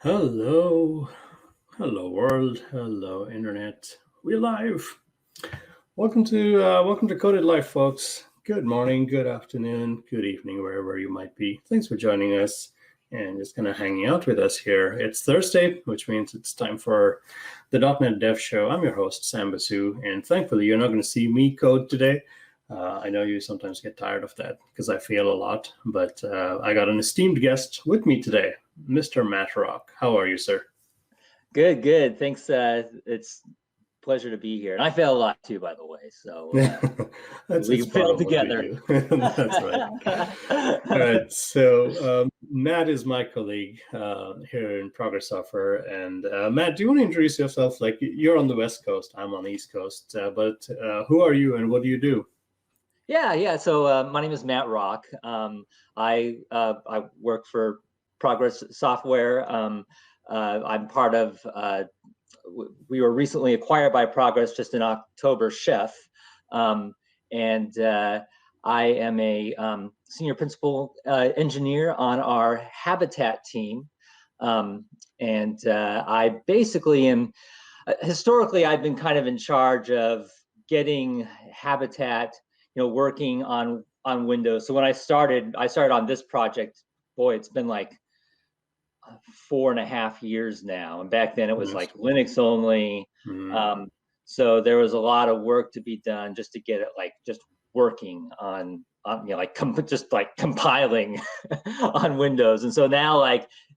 Hello, hello world, hello internet. We're live. Welcome to Coded Life, folks. Good morning, good afternoon, good evening, wherever you might be. Thanks for joining us and just kind of hanging out with us here. It's Thursday, which means it's time for the dotNET Dev Show. I'm your host, Sam Basu, and thankfully you're not going to see me code today. I know you sometimes get tired of that because I fail a lot, but I got an esteemed guest with me today, Mr. Matt Wrock. How are you, sir? Good. Thanks. It's a pleasure to be here. And I fail a lot too, by the way. So we can fail together. That's right. All right. So Matt is my colleague here in Progress Software. And Matt, do you want to introduce yourself? Like, you're on the West Coast, I'm on the East Coast. But who are you and what do you do? Yeah. So my name is Matt Wrock. I work for Progress Software. I'm part of. We were recently acquired by Progress just in October, Chef, and I am a senior principal engineer on our Habitat team, and I basically am. Historically, I've been kind of in charge of getting Habitat, working on Windows. So when I started on this project. Boy, it's been like 4.5 years now, and back then it was like Linux only. So there was a lot of work to be done just to get it just working on just compiling on Windows. And so now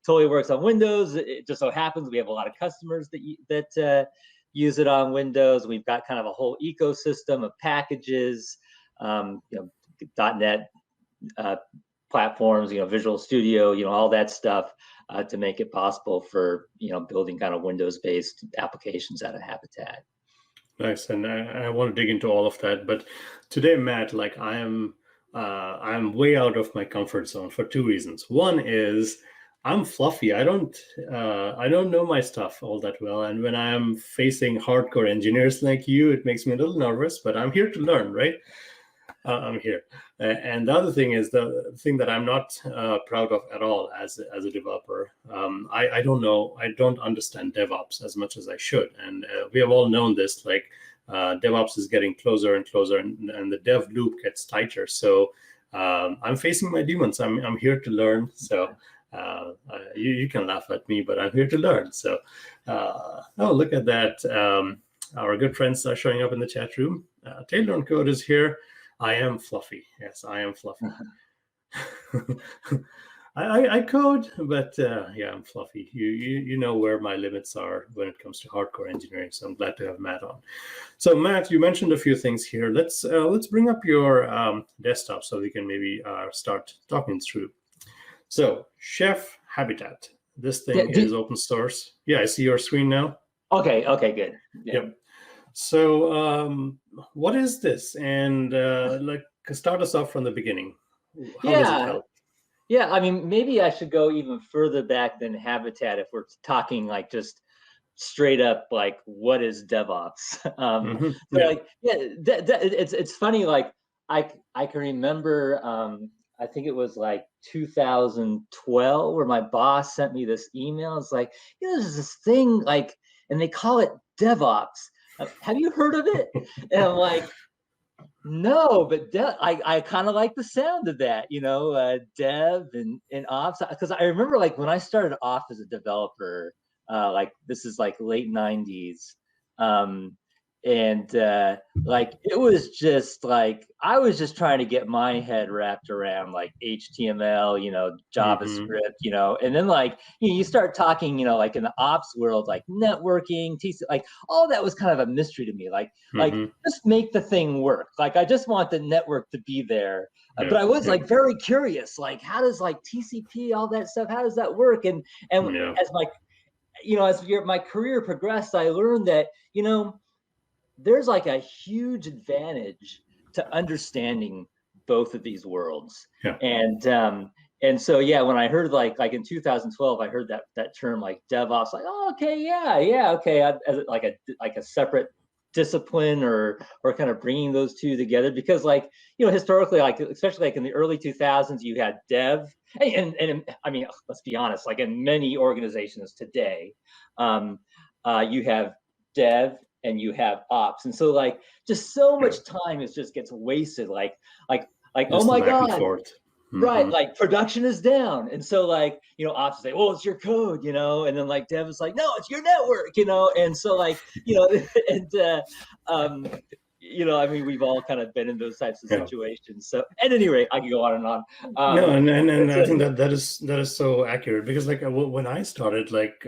totally works on Windows. It just so happens we have a lot of customers that use it on Windows. We've got kind of a whole ecosystem of packages, .NET platforms, Visual Studio, all that stuff to make it possible for building kind of Windows-based applications out of Habitat. Nice, and I want to dig into all of that. But today, Matt, I'm way out of my comfort zone for two reasons. One is I'm fluffy. I don't know my stuff all that well, and when I'm facing hardcore engineers like you, it makes me a little nervous. But I'm here to learn, right? I'm here. And the other thing is the thing that I'm not proud of at all as a developer. I don't know. I don't understand DevOps as much as I should. And we have all known this, DevOps is getting closer and closer and the dev loop gets tighter. So I'm facing my demons. I'm here to learn. So you can laugh at me, but I'm here to learn. So, look at that. Our good friends are showing up in the chat room. Taylor on Code is here. I am fluffy. Yes, I am fluffy. I code, but I'm fluffy. You know where my limits are when it comes to hardcore engineering. So I'm glad to have Matt on. So Matt, you mentioned a few things here. Let's bring up your desktop so we can maybe start talking through. So Chef Habitat. This thing is open source. Yeah, I see your screen now. Okay, good. Yeah. Yep. So what is this? And start us off from the beginning. How does it help? Yeah, I mean, maybe I should go even further back than Habitat if we're talking just straight up what is DevOps? It's funny. I can remember. I think it was 2012 where my boss sent me this email. It's there's this thing and they call it DevOps. Have you heard of it? And I'm like, no, but I kind of like the sound of that, dev and ops. Because I remember when I started off as a developer, this is late 90s. And it was just I was just trying to get my head wrapped around HTML, JavaScript, and then you start talking, in the ops world, networking, TC, all that was kind of a mystery to me. Just make the thing work. I just want the network to be there. But I was very curious, how does TCP, all that stuff, how does that work? And as my career progressed, I learned that, there's a huge advantage to understanding both of these worlds. Yeah. And so when I heard in 2012 I heard that term DevOps, okay, as a separate discipline or kind of bringing those two together, because historically, especially in the early 2000s, you had dev and I mean, let's be honest, like in many organizations today, you have dev and you have ops, and so like just so much time just gets wasted, like just oh my back and God. forth. Right, like production is down, and so like ops say, "Well, it's your code," and then like dev is like, "No, it's your network," and so like and I mean, we've all kind of been in those types of Yeah. situations. So at any rate, I can go on and on. No, and I think that is so accurate, because like when I started, like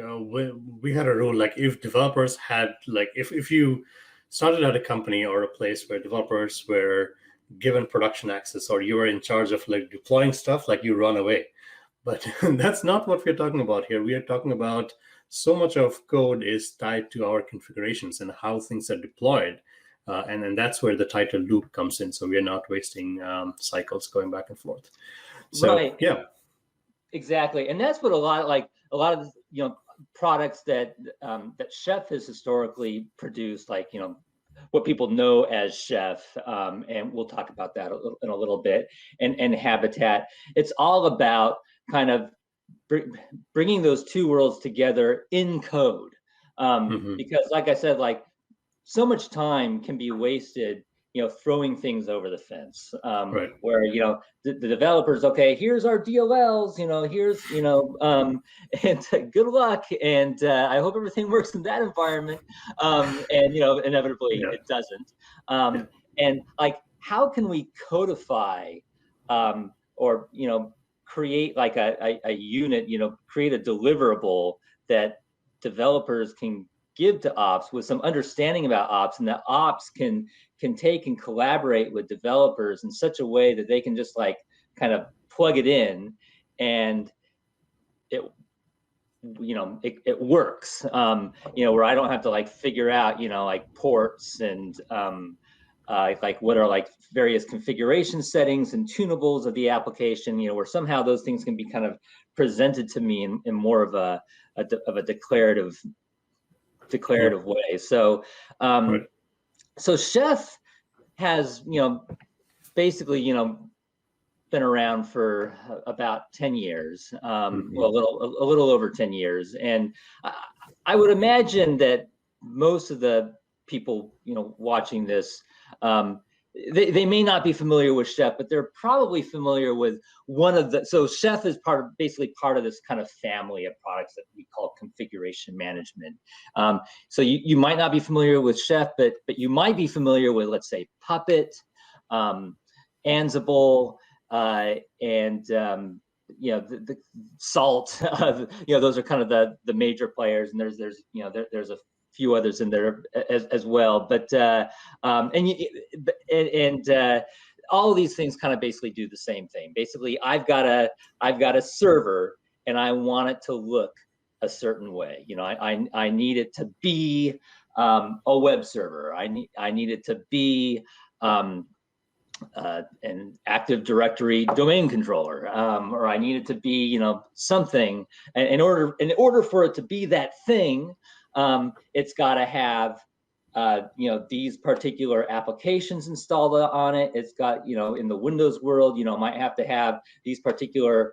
we had a rule, like if developers had, like if you started at a company or a place where developers were given production access, or you were in charge of like deploying stuff, like you run away. But that's not what we're talking about here. We are talking about so much of code is tied to our configurations and how things are deployed. And then that's where the title loop comes in. So we're not wasting cycles going back and forth. So, right. Yeah. Exactly. And that's what a lot of products that that Chef has historically produced, like, what people know as Chef, and we'll talk about that in a little bit, and Habitat. It's all about kind of bringing those two worlds together in code, because, like I said, like so much time can be wasted, throwing things over the fence, Right. where the developers, okay, here's our DLLs, here's and good luck, and I hope everything works in that environment, and inevitably Yeah. it doesn't, Yeah. and like, how can we codify, or create like a unit, create a deliverable that developers can give to ops with some understanding about ops, and that ops can take and collaborate with developers in such a way that they can just like kind of plug it in, and it works, where I don't have to like figure out like ports and like what are like various configuration settings and tunables of the application, where somehow those things can be kind of presented to me in more of a declarative way. So Right. so Chef has basically been around for about 10 years, well, a little over 10 years, and I would imagine that most of the people watching this, they may not be familiar with Chef, but they're probably familiar with one of the. So Chef is basically part of this kind of family of products that we call configuration management. So you might not be familiar with Chef, but you might be familiar with, let's say, Puppet, Ansible, and the Salt. Those are kind of the major players, and there's a few others in there as well, but all of these things kind of basically do the same thing. Basically, I've got a server, and I want it to look a certain way. I need it to be a web server. I need it to be an Active Directory domain controller, or I need it to be something. And in order for it to be that thing, it's got to have these particular applications installed on it. It's got, in the Windows world, might have to have these particular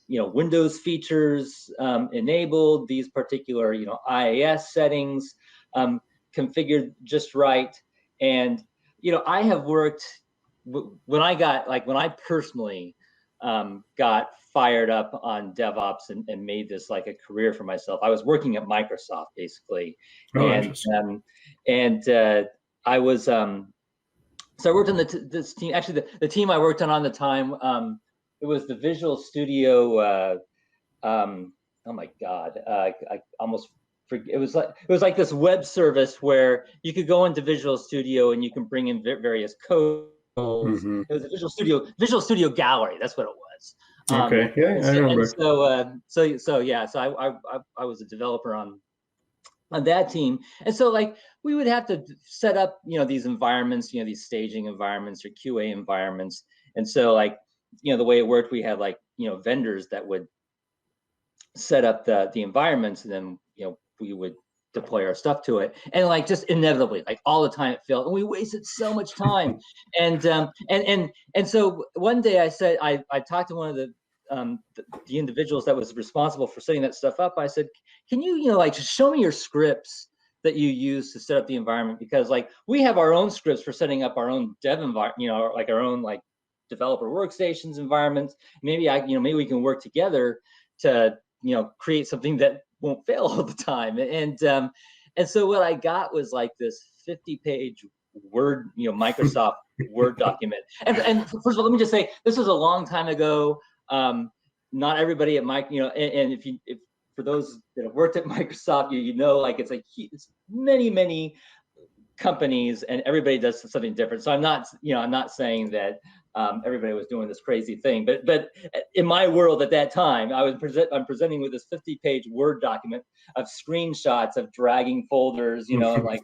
Windows features enabled, these particular IAS settings configured just right. And I have worked when I personally got fired up on DevOps and made this like a career for myself. I was working at Microsoft basically, and I was so I worked on this team. Actually, the team I worked on the time, it was the Visual Studio. Oh my God, I almost forget. It was like this web service where you could go into Visual Studio and you can bring in various codes. It was a Visual Studio Gallery. That's what it was. Okay. Yeah, I remember. So I was a developer on that team, and so like we would have to set up these environments, these staging environments or QA environments, and so like the way it worked, we had like vendors that would set up the environments, and then we would deploy our stuff to it, and like just inevitably, like all the time, it failed, and we wasted so much time. And so one day I said, I talked to one of the the individuals that was responsible for setting that stuff up, I said, can you, like, just show me your scripts that you use to set up the environment? Because like we have our own scripts for setting up our own dev environment, like our own like developer workstations environments. Maybe maybe we can work together to, create something that won't fail all the time. And so what I got was like this 50-page Word, Microsoft Word document. And first of all, let me just say, this was a long time ago. Not everybody at and if for those that have worked at Microsoft, like it's many companies and everybody does something different. So I'm not saying that everybody was doing this crazy thing, but in my world at that time, I'm presenting with this 50-page Word document of screenshots of dragging folders. I'm like,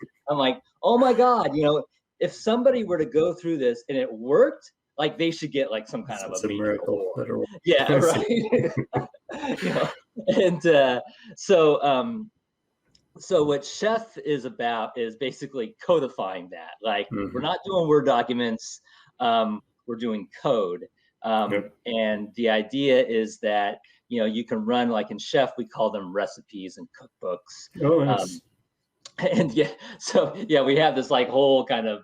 oh my God, if somebody were to go through this and it worked, like they should get like some kind of a miracle. Yeah, right. And so what Chef is about is basically codifying that. Like we're not doing Word documents, we're doing code. And the idea is that, you can run, like in Chef, we call them recipes and cookbooks. Oh, nice. And we have this like whole kind of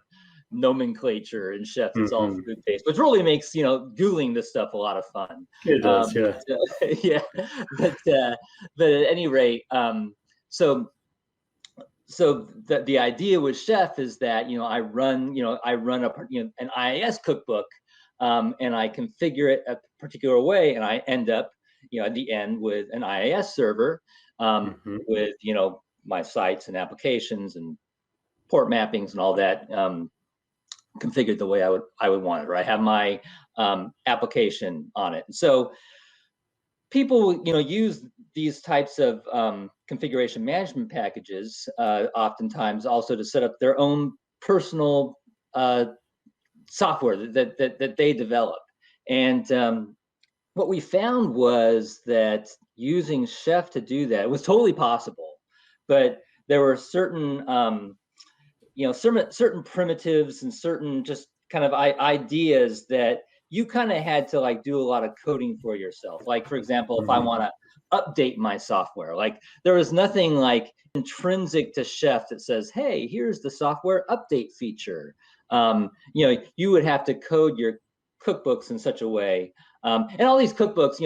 nomenclature in Chef. It's all food based, which really makes, Googling this stuff a lot of fun. It does, yeah. But at any rate, so the idea with Chef is that, I run an IIS cookbook, and I configure it a particular way, and I end up, at the end with an IIS server, with, my sites and applications and port mappings and all that, configured the way I would want it, or I have my application on it. So people, use these types of configuration management packages oftentimes also to set up their own personal software that they develop. And what we found was that using Chef to do that, it was totally possible, but there were certain certain primitives and certain just kind of ideas that you kind of had to like do a lot of coding for yourself. Like, for example, if I want to update my software, like there was nothing like intrinsic to Chef that says, hey, here's the software update feature. You would have to code your cookbooks in such a way. And all these cookbooks,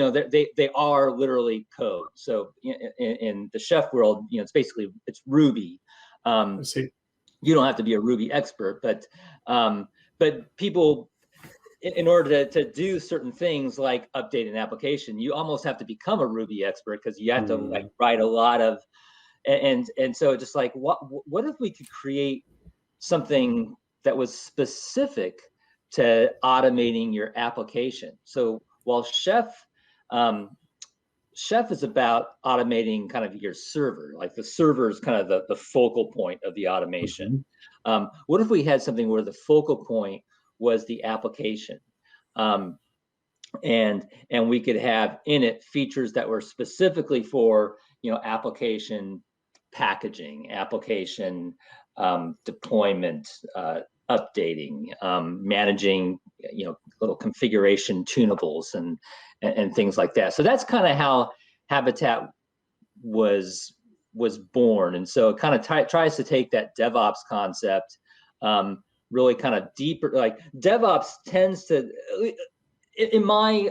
they are literally code. So in the Chef world, it's Ruby. I see. You don't have to be a Ruby expert, but people, in order to do certain things like update an application, you almost have to become a Ruby expert, because you have to like write a lot of, and so just like what if we could create something that was specific to automating your application? So while Chef is about automating kind of your server, like the server is kind of the focal point of the automation. What if we had something where the focal point was the application, and we could have in it features that were specifically for application packaging, application deployment, updating, managing little configuration tunables and things like that. So that's kind of how Habitat was born. And so it kind of tries to take that DevOps concept really kind of deeper. Like DevOps tends to, in my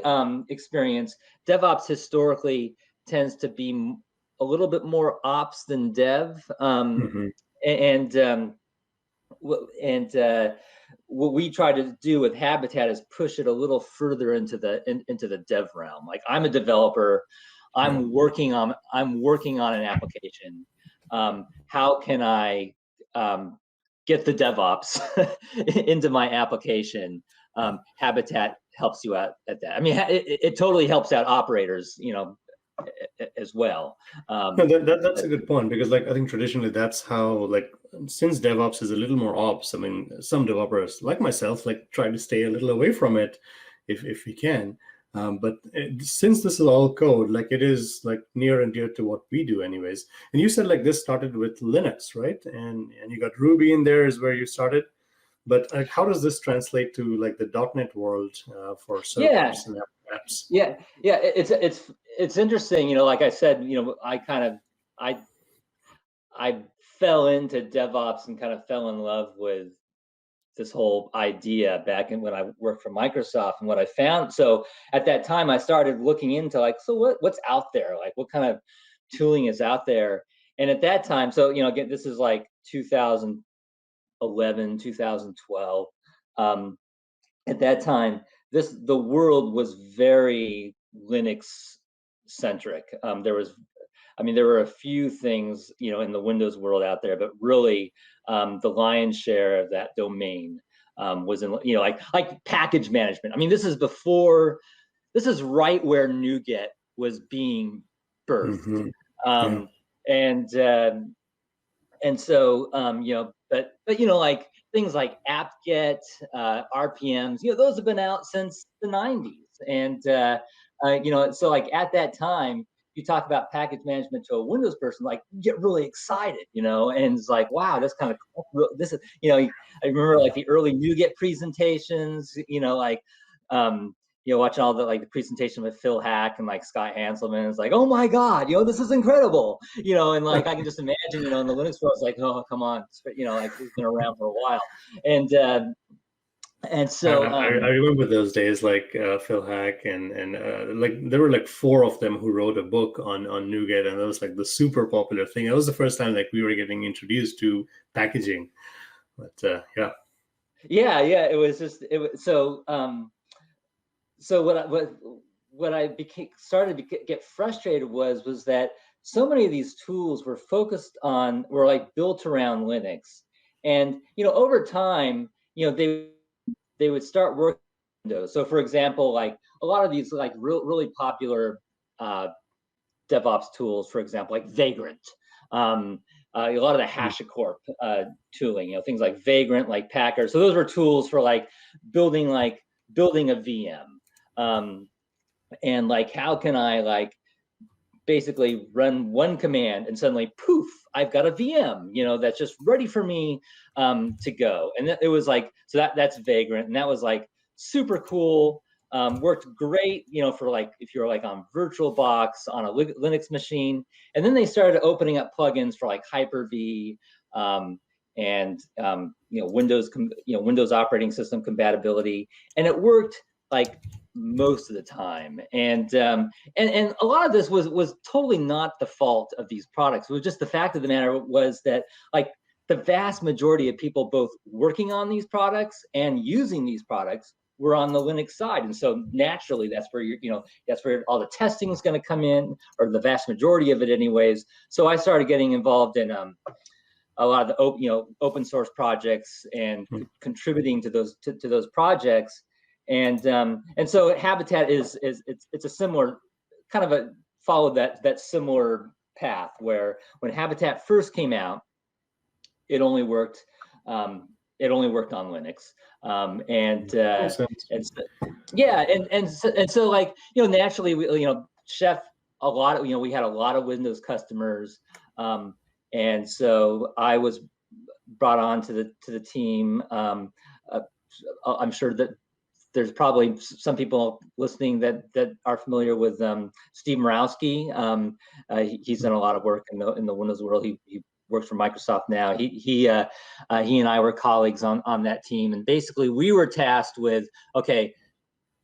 experience, DevOps historically tends to be a little bit more ops than dev. And what we try to do with Habitat is push it a little further into the dev realm. Like, I'm a developer, I'm working on an application. How can I get the DevOps into my appliation? Habitat helps you out at that. I mean, it totally helps out operators, as well. No, that's a good point, because like I think traditionally that's how, like, since DevOps is a little more ops, I mean, some developers like myself like try to stay a little away from it if we can. But since this is all code, like it is like near and dear to what we do anyways. And you said like this started with Linux, right? And you got Ruby in there is where you started. But how does this translate to like the .NET world for servers and apps. Yeah, it's interesting. Like I said, I fell into DevOps and kind of fell in love with this whole idea back when I worked for Microsoft. And what I found, so at that time I started looking into like, so what's out there? Like what kind of tooling is out there? And at that time, so again, this is like 2011, 2012. At that time, the world was very Linux centric. There were a few things, in the Windows world out there, but really, the lion's share of that domain was in, like package management. This is right where NuGet was being birthed. Mm-hmm. Um, and so, but like things like apt-get, RPMs, those have been out since the 90s. And so like at that time, you talk about package management to a Windows person, like you get really excited, and it's like, wow, that's kind of cool. This is, I remember like the early NuGet presentations, watching all the presentation with Phil Hack and like Scott Hanselman. It's like, oh my God, this is incredible, and like I can just imagine, in the Linux world, it's like, oh come on, like it's been around for a while, and so I remember those days, like Phil Hack and like there were like 4 of them who wrote a book on NuGet, and that was like the super popular thing. That was the first time like we were getting introduced to packaging. But yeah, it was so. So what I started to get frustrated was that so many of these tools were like built around Linux, and over time, they would start working on Windows. So for example, like a lot of these like really popular DevOps tools, for example, like Vagrant, a lot of the HashiCorp tooling, things like Vagrant, like Packer. So those were tools for like building a VM. And like, how can I like basically run one command and suddenly poof, I've got a VM, that's just ready for me to go. And it was like, so that's Vagrant, and that was like super cool. Worked great, for like if you're like on VirtualBox on a Linux machine. And then they started opening up plugins for like Hyper-V and Windows operating system compatibility, and it worked like most of the time. And a lot of this was totally not the fault of these products. It was just the fact of the matter was that like the vast majority of people both working on these products and using these products were on the Linux side. And so naturally that's where that's where all the testing is going to come in, or the vast majority of it anyways. So I started getting involved in a lot of the open source projects and contributing to those projects. And so Habitat it's a similar kind of followed that similar path, where when Habitat first came out, it only worked on Linux. And so like naturally Chef, a lot of we had a lot of Windows customers, and so I was brought on to the team. I'm sure that there's probably some people listening that are familiar with Steve Marowski. He's done a lot of work in the Windows world. He works for Microsoft now. He and I were colleagues on that team, and basically we were tasked with, okay,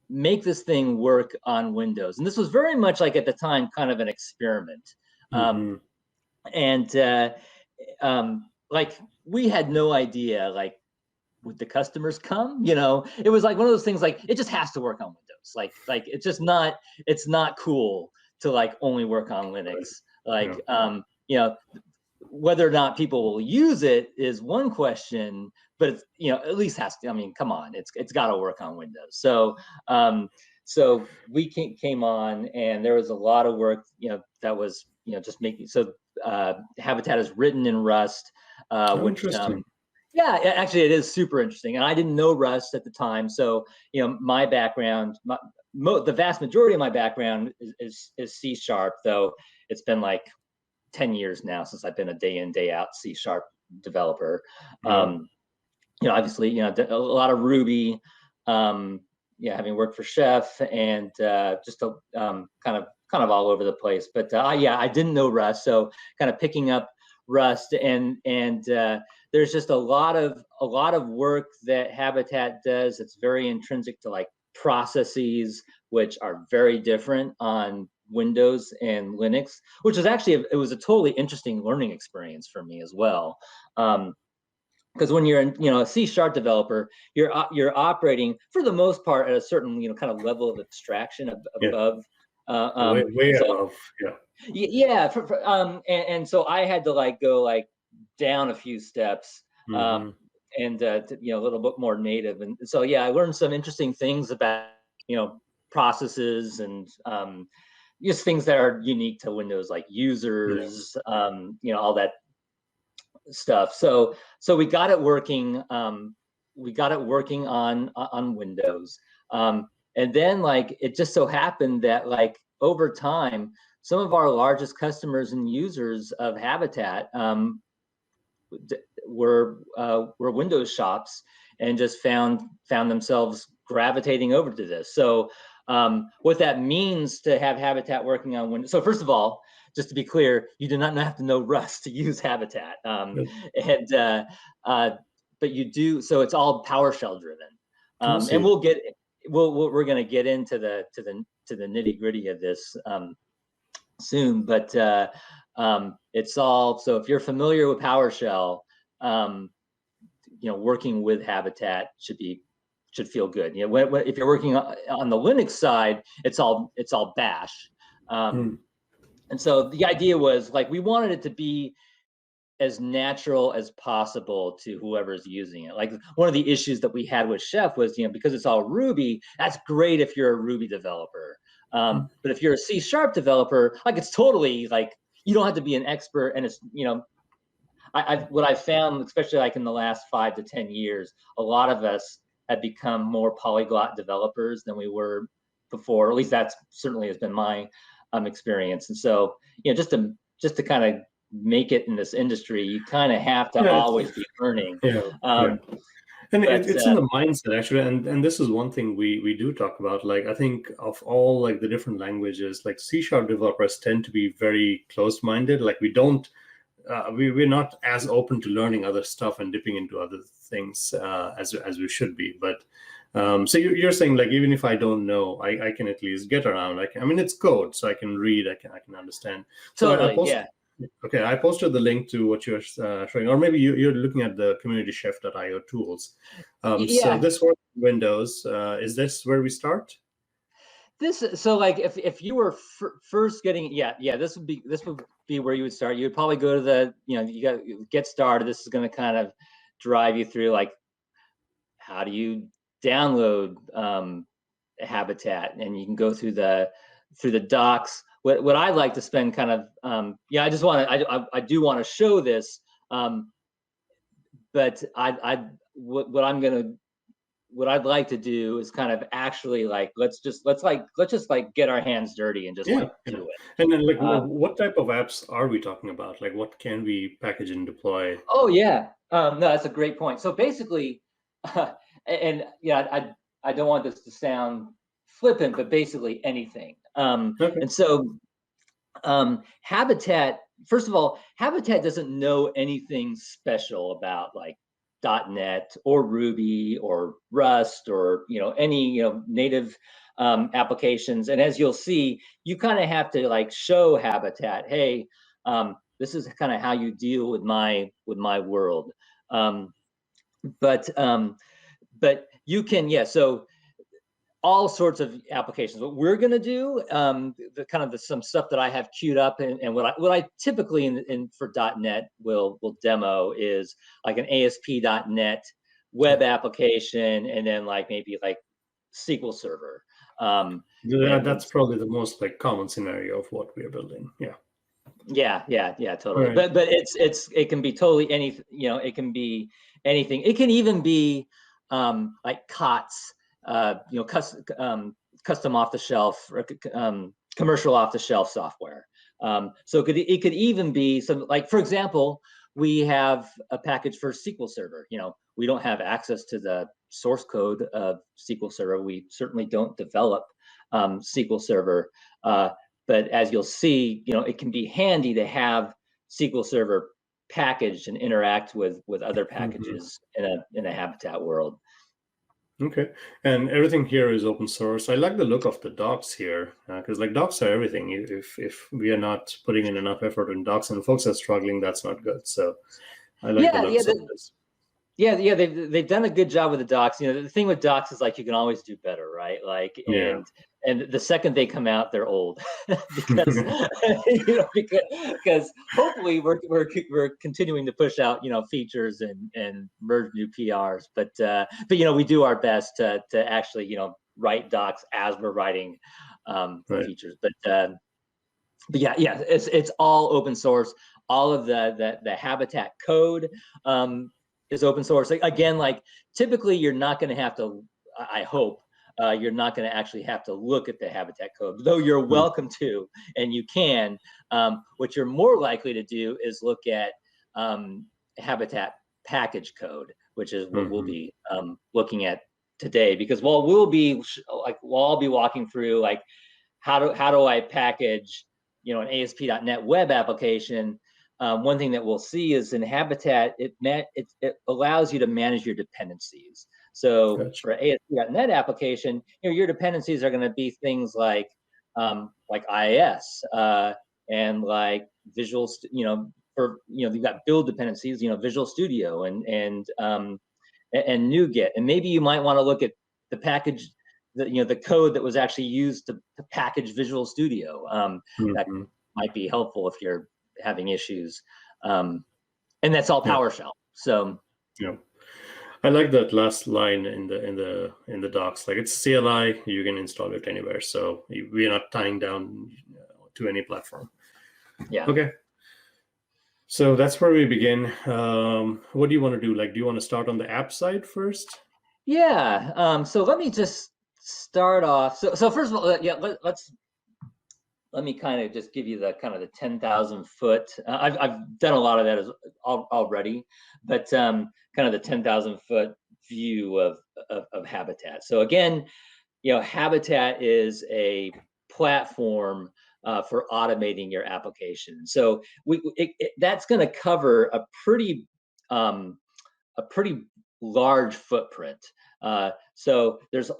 make this thing work on Windows. And this was very much like at the time kind of an experiment. Like we had no idea like, would the customers come? It was like one of those things, like it just has to work on Windows. Like it's just not, it's not cool to like only work on Linux. Like, whether or not people will use it is one question, but it's, at least has to, come on, it's got to work on Windows. So, so we came on, and there was a lot of work, that was, just making, so Habitat is written in Rust, which, yeah, actually it is super interesting. And I didn't know Rust at the time. So, my background, the vast majority of my background is C#, though it's been like 10 years now since I've been a day in, day out C# developer. Obviously, a lot of Ruby, having worked for Chef and just a, kind of all over the place. But yeah, I didn't know Rust, so kind of picking up Rust, and there's just a lot of work that Habitat does. It's very intrinsic to like processes, which are very different on Windows and Linux, which is actually it was a totally interesting learning experience for me as well. Because when you're a C# developer, you're operating for the most part at a certain kind of level of abstraction above. Way above, yeah. And so I had to like go like down a few steps, and to, a little bit more native. And so yeah, I learned some interesting things about processes and just things that are unique to Windows, like users, all that stuff. So we got it working. We got it working on Windows, and then like it just so happened that like over time, some of our largest customers and users of Habitat were Windows shops, and just found themselves gravitating over to this. So what that means to have Habitat working on Windows. So first of all, just to be clear, you do not have to know Rust to use Habitat, but you do. So it's all PowerShell driven, and we're going to get into the nitty gritty of this soon. But it's all, so if you're familiar with PowerShell, working with Habitat should feel good. If you're working on the Linux side, it's all Bash. And so the idea was like we wanted it to be as natural as possible to whoever's using it. Like one of the issues that we had with Chef was, because it's all Ruby, that's great if you're a Ruby developer. But if you're a C# developer, like it's totally like you don't have to be an expert, and it's what I've found, especially like in the last 5 to 10 years, a lot of us have become more polyglot developers than we were before. At least that's certainly has been my experience. And so, just to kind of make it in this industry, you kind of have to always be learning. And it's in the mindset actually, and this is one thing we do talk about. Like I think of all like the different languages, like C# developers tend to be very closed-minded. Like we don't, we're not as open to learning other stuff and dipping into other things as we should be. But so you're saying like even if I don't know, I can at least get around. I mean it's code, so I can read, I can understand. So totally, Okay, I posted the link to what you're showing, or maybe you're looking at the community chef.io tools. So this works in Windows. Is this where we start? So like if you were first getting, this would be where you would start. You would probably go to the, you got to get started. This is going to kind of drive you through like how do you download Habitat, and you can go through the docs. What I like to spend kind of I just want to I do want to show this, but what I'd like to do is kind of actually like let's just get our hands dirty and just do it. And then like what type of apps are we talking about? Like what can we package and deploy? Oh yeah, no, that's a great point. So basically, and I don't want this to sound flippant, but basically anything. And so Habitat, first of all, Habitat doesn't know anything special about like .NET or Ruby or Rust or any native applications. And as you'll see, you kind of have to like show Habitat, hey, this is kind of how you deal with my world. But you can, so all sorts of applications. What we're going to do, some stuff that I have queued up, and what I typically for .NET will demo is like an ASP.NET web application, and then like maybe like SQL Server. That's probably the most like common scenario of what we are building. Yeah, totally. Right. But it can be totally anything. It can be anything. It can even be like COTS. Custom off-the-shelf, commercial off-the-shelf software. So it could even be some, like for example, we have a package for SQL Server. We don't have access to the source code of SQL Server. We certainly don't develop SQL Server, but as you'll see, it can be handy to have SQL Server packaged and interact with other packages in a Habitat world. Okay, and everything here is open source. I like the look of the docs here, because like docs are everything. If we are not putting in enough effort in docs and folks are struggling, that's not good. So I like the looks of this. Yeah, they've done a good job with the docs. The thing with docs is like you can always do better, right? Like, and the second they come out, they're old because because hopefully we're continuing to push out features and merge new PRs, but we do our best to actually write docs as we're writing features, but it's all open source. All of the Habitat code is open source. Again, like typically you're not going to have to, I hope, you're not going to actually have to look at the Habitat code, though you're welcome to, and you can. What you're more likely to do is look at Habitat package code, which is what we'll be looking at today, because while I'll be walking through like how do I package an ASP.NET web application. One thing that we'll see is in Habitat, it allows you to manage your dependencies. So for ASP.NET application, your dependencies are going to be things like IIS and like Visual, you've got build dependencies, Visual Studio and NuGet, and maybe you might want to look at the package, the code that was actually used to package Visual Studio. That might be helpful if you're having issues, and that's all PowerShell. So I like that last line in the docs. Like it's CLI, you can install it anywhere. So we are not tying down to any platform. Yeah. Okay. So that's where we begin. What do you want to do? Like, do you want to start on the app side first? Yeah. So let me just start off. So first of all, let me kind of just give you the 10,000 foot. I've done a lot of that already, but kind of the 10,000 foot view of Habitat. So again, Habitat is a platform for automating your application. So that's going to cover a pretty large footprint. So there's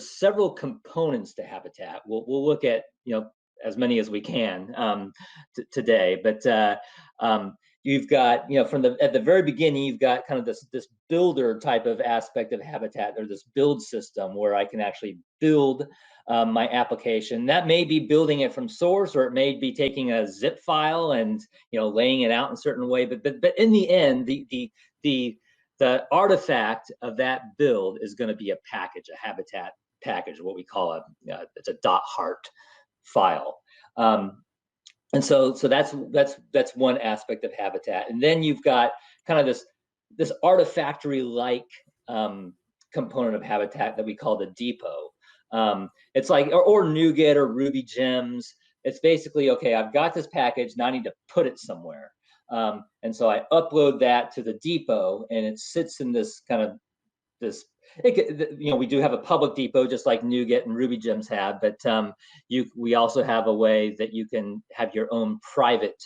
several components to Habitat. We'll look at as many as we can today, but you've got at the very beginning you've got kind of this builder type of aspect of Habitat, or this build system where I can actually build my application. That may be building it from source, or it may be taking a zip file and laying it out in a certain way. But in the end, the artifact of that build is going to be a package, a Habitat package, what we call it's a .heart file. And so that's one aspect of Habitat. And then you've got kind of this artifactory-like component of Habitat that we call the depot. It's like, or NuGet or Ruby gems. It's basically, okay, I've got this package, now I need to put it somewhere. And so I upload that to the depot, and it sits in this we do have a public depot just like NuGet and Ruby gems have, but we also have a way that you can have your own private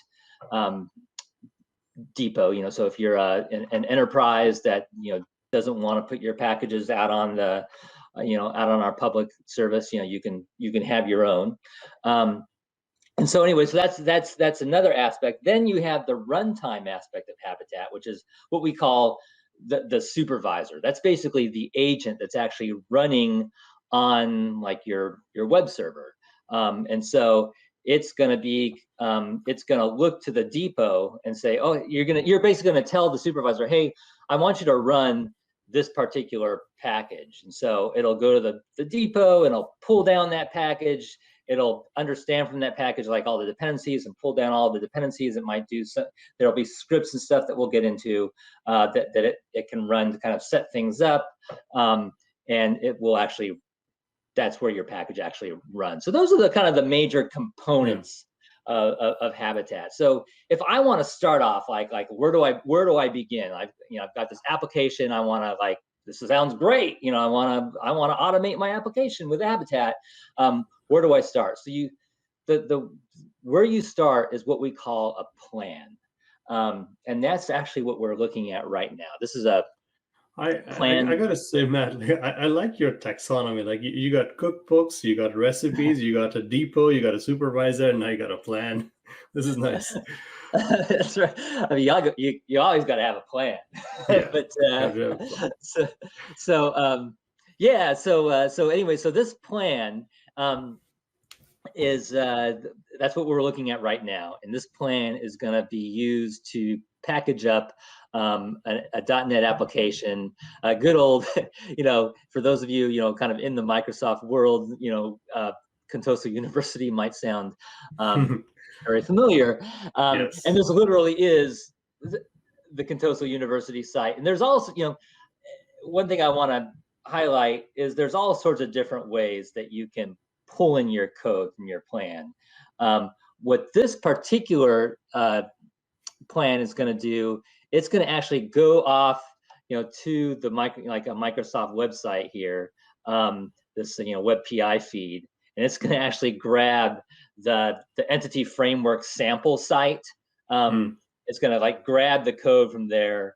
depot. So if you're an enterprise that doesn't want to put your packages out on the out on our public service, you can have your own. And so anyway, so that's another aspect. Then you have the runtime aspect of Habitat, which is what we call the supervisor. That's basically the agent that's actually running on like your web server. And so it's going to be it's going to look to the depot and say, oh, you're basically going to tell the supervisor, hey, I want you to run this particular package. And so it'll go to the depot and it'll pull down that package. It'll understand from that package like all the dependencies and pull down all the dependencies. It might do so. There'll be scripts and stuff that we'll get into that it can run to kind of set things up, and it will actually. That's where your package actually runs. So those are the kind of the major components of Habitat. So if I want to start off like where do I begin? I've got this application. I want to this sounds great. I want to automate my application with Habitat. Where do I start? So where you start is what we call a plan. And that's actually what we're looking at right now. This is a plan. I gotta say, Matt, I like your taxonomy. Like you got cookbooks, you got recipes, you got a depot, you got a supervisor, and now you got a plan. This is nice. That's right. I mean, you always got to have a plan. Yeah, But anyway, so this plan is that's what we're looking at right now, and this plan is going to be used to package up a .NET application, a good old, for those of you, kind of in the Microsoft world, Contoso University might sound very familiar. Yes. And this literally is the Contoso University site. And there's also, one thing I want to highlight is there's all sorts of different ways that you can pull in your code from your plan. What this particular plan is going to do, it's going to actually go off, to the like a Microsoft website here, this web PI feed, and it's going to actually grab the entity framework sample site. It's going to grab the code from there,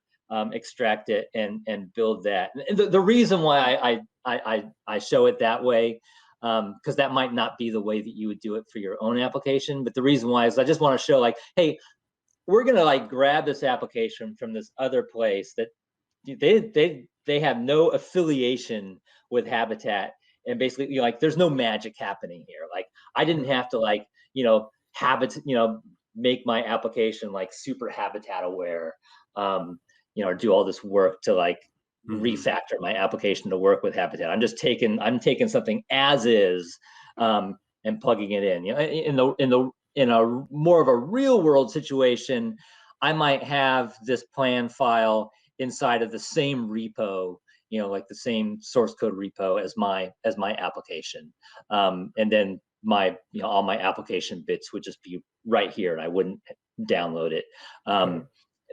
extract it, and build that. And the reason why I show it that way, because that might not be the way that you would do it for your own application. But the reason why is I just want to show hey, we're going to grab this application from this other place that they have no affiliation with Habitat. And basically, there's no magic happening here. I didn't have to make my application super Habitat aware, or do all this work to refactor my application to work with Habitat. I'm taking something as is, and plugging it in. In a more of a real world situation, I might have this plan file inside of the same repo, the same source code repo as my application, and then all my application bits would just be right here, and I wouldn't download it.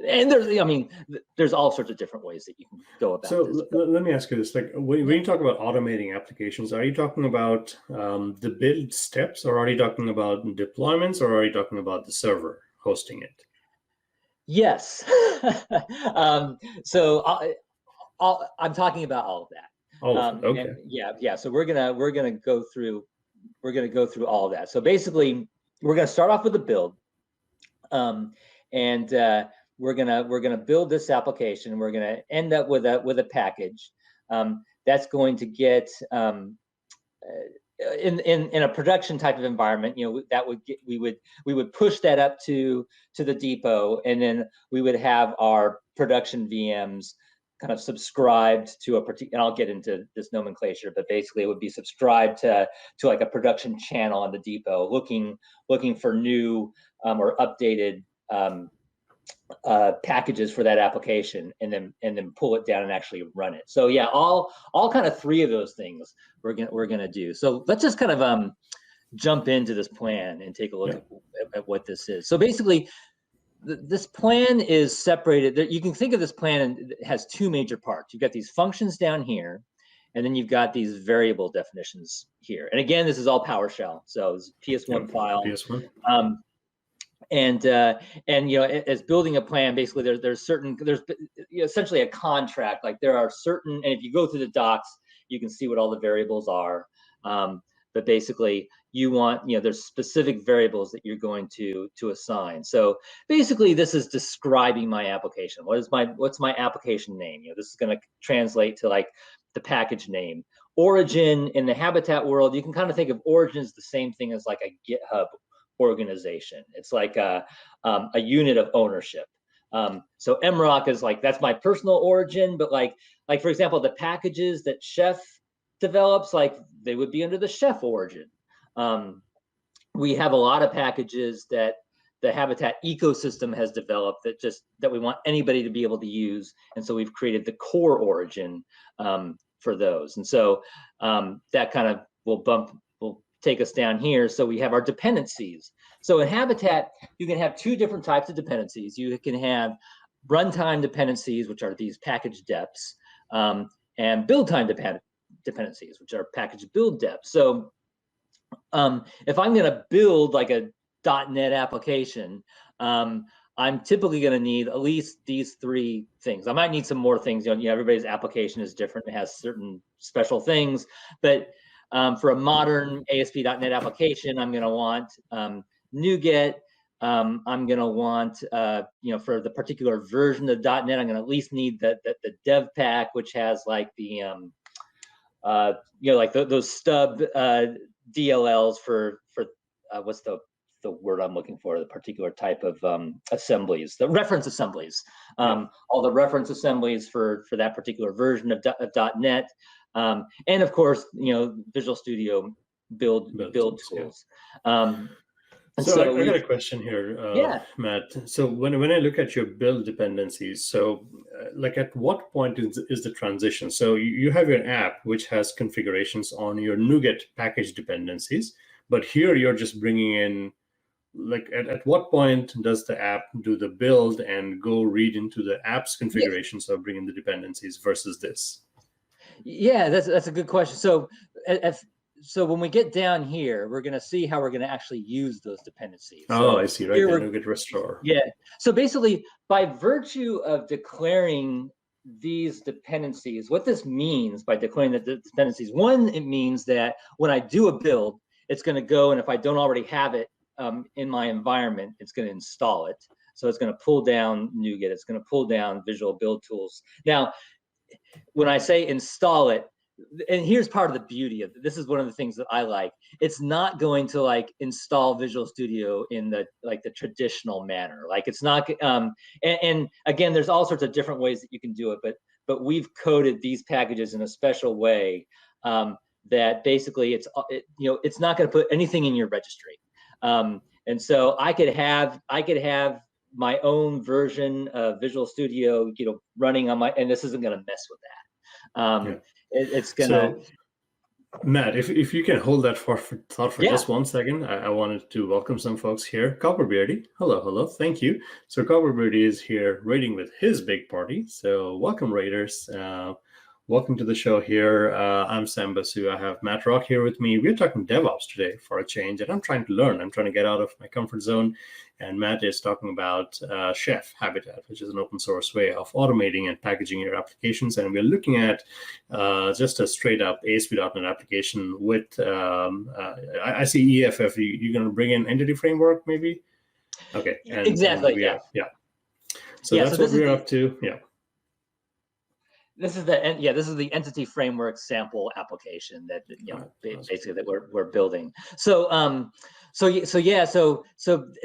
And there's all sorts of different ways that you can go about this. So let me ask you this: when you talk about automating applications, are you talking about the build steps, or are you talking about deployments, or are you talking about the server hosting it? Yes. So I'm talking about all of that. Okay. Yeah. So we're gonna go through all of that. So basically, we're gonna start off with a build, and we're gonna build this application. We're gonna end up with a package that's going to get in a production type of environment. We would push that up to the depot, and then we would have our production VMs kind of subscribed to a particular, and I'll get into this nomenclature, but basically it would be subscribed to a production channel on the depot, looking for new or updated packages for that application, and then pull it down and actually run it. So yeah, all kind of three of those things we're gonna do. So let's just kind of jump into this plan and take a look at what this is. So basically, this plan is separated. You can think of this plan, and it has two major parts. You've got these functions down here, and then you've got these variable definitions here. And again, this is all PowerShell. So it's a PS1 file. PS1. And as building a plan, basically there's essentially a contract. There are certain, and if you go through the docs, you can see what all the variables are. But basically, you want, there's specific variables that you're going to assign. So basically, this is describing my application. What's my application name? This is going to translate to the package name. Origin in the Habitat world, you can kind of think of origin as the same thing as a GitHub organization. It's a unit of ownership. So MRock is that's my personal origin, but for example, the packages that Chef develops, they would be under the Chef origin. We have a lot of packages that the Habitat ecosystem has developed that we want anybody to be able to use, and so we've created the core origin for those. And so that kind of will take us down here. So we have our dependencies. So in Habitat, you can have two different types of dependencies. You can have runtime dependencies, which are these package deps, and and build time dependencies, which are package build depth. So if I'm going to build like a .NET application, I'm typically going to need at least these three things. I might need some more things. Everybody's application is different. It has certain special things. But for a modern ASP.NET application, I'm going to want NuGet. I'm going to want, for the particular version of .NET, I'm going to at least need the dev pack, which has like the, like those stub DLLs for what's the word I'm looking for, the particular type of assemblies, the reference assemblies, all the reference assemblies for that particular version of .NET, and of course, Visual Studio build tools. So I got a question here, Matt. So when I look at your build dependencies, so like at what point is the transition? So you have your app which has configurations on your NuGet package dependencies, but here you're just bringing in, like at what point does the app do the build and go read into the app's configurations of bringing the dependencies versus this? Yeah, that's a good question. So when we get down here, we're going to see how we're going to actually use those dependencies. Oh, I see. Right. The NuGet restore. Yeah. So basically, by virtue of declaring these dependencies, what this means by declaring the dependencies, one, it means that when I do a build, it's going to go, and if I don't already have it in my environment, it's going to install it. So it's going to pull down NuGet. It's going to pull down Visual Build Tools. Now, when I say install it, and here's part of the beauty of it. This is one of the things that I like. It's not going to like install Visual Studio in the traditional manner. Like it's not. And again, there's all sorts of different ways that you can do it, but we've coded these packages in a special way that basically it's not going to put anything in your registry. And so I could have my own version of Visual Studio, running on and this isn't going to mess with that. It's gonna. So, Matt, if you can hold that thought for just 1 second, I wanted to welcome some folks here. Copperbeardy, hello, thank you. So Copperbeardy is here raiding with his big party. So welcome, raiders. Welcome to the show here. I'm Sam Basu. I have Matt Wrock here with me. We're talking DevOps today for a change, and I'm trying to learn. I'm trying to get out of my comfort zone. And Matt is talking about Chef Habitat, which is an open source way of automating and packaging your applications. And we're looking at just a straight up ASP.NET application with, I see EFF. You're going to bring in Entity Framework, maybe? Okay. Exactly. Yeah. So that's what we're up to. Yeah. This is the entity framework sample application that basically that we're building. So it's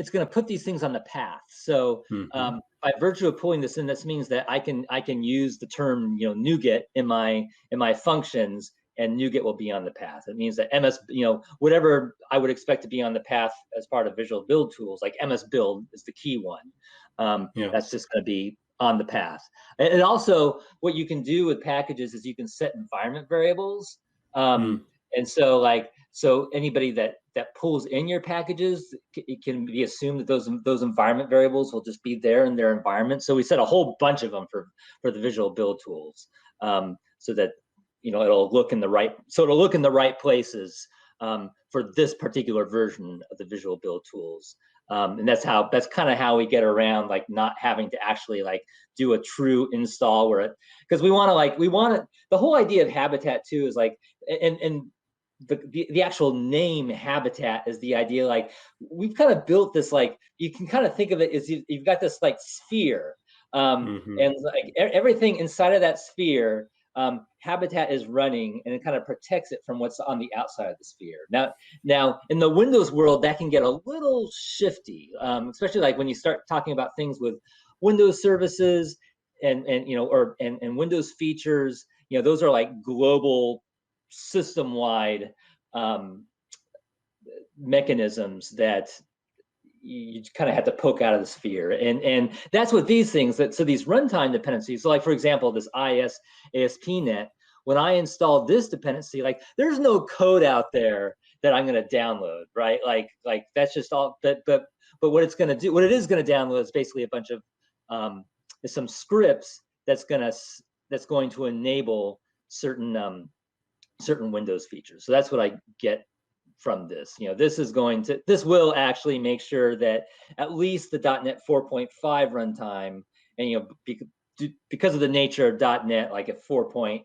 going to put these things on the path. So by virtue of pulling this in, this means that I can use the term NuGet in my functions, and NuGet will be on the path. It means that whatever I would expect to be on the path as part of Visual Build Tools, like MS Build is the key one. That's just going to be on the path. And also what you can do with packages is you can set environment variables. And so anybody that pulls in your packages, it can be assumed that those environment variables will just be there in their environment. So we set a whole bunch of them for the Visual Build Tools, so that it'll look in the right places for this particular version of the Visual Build Tools. And that's kind of how we get around like not having to actually like do a true install because we want to the whole idea of Habitat too is like, and the actual name Habitat is the idea, like we've kind of built this, like you can kind of think of it as you've got this like sphere, and like everything inside of that sphere, Habitat is running, and it kind of protects it from what's on the outside of the sphere. Now in the Windows world, that can get a little shifty, especially like when you start talking about things with Windows services and Windows features. Those are like global, system-wide mechanisms that you kind of have to poke out of the sphere, and that's what these things so these runtime dependencies. So like for example, this ASP.NET, when I install this dependency, like there's no code out there that I'm going to download, right? Like that's just all. But what it's going to do, what it is going to download is basically a bunch of some scripts that's going to enable certain certain Windows features. So that's what I get from this. This will actually make sure that at least the .NET 4.5 runtime, and because of the nature of .NET, like if 4.7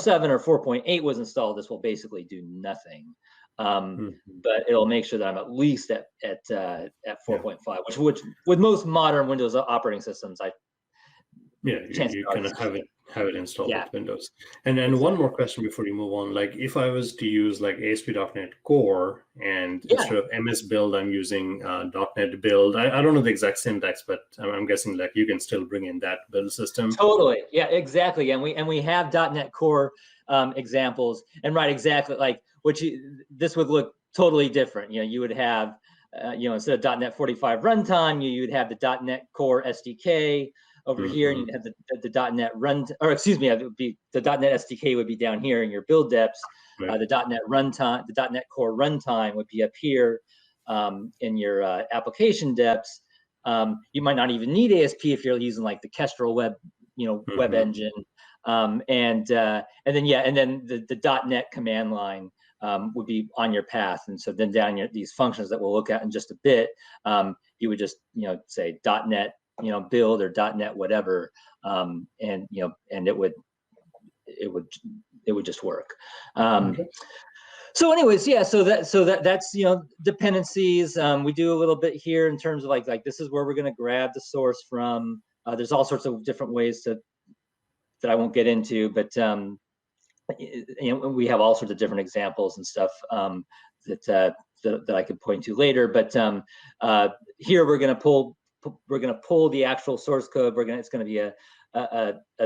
or 4.8 was installed, this will basically do nothing. But it'll make sure that I'm at least at 4.5, which with most modern Windows operating systems, you kind of have it installed with Windows. And exactly. One more question before you move on. Like if I was to use like ASP.NET Core, and instead of MS Build, I'm using .NET Build. I don't know the exact syntax, but I'm guessing like you can still bring in that build system. Totally, yeah, exactly. And we have .NET Core examples, and exactly like this would look totally different. You would have instead of .NET 45 runtime, you would have the .NET Core SDK over here, and you'd have the .NET run, or excuse me, it would be the .NET SDK would be down here in your build deps. Right. The .NET runtime, the .NET Core runtime would be up here in your application deps. You might not even need ASP if you're using like the Kestrel web, web engine, and then the .NET command line would be on your path, and so then down these functions that we'll look at in just a bit, you would just say .NET build or .NET whatever, and it would just work. So anyways, so that's dependencies. We do a little bit here in terms of like this is where we're going to grab the source from. There's all sorts of different ways that I won't get into, but we have all sorts of different examples and stuff that I could point to later. But here we're going to pull the actual source code. It's going to be a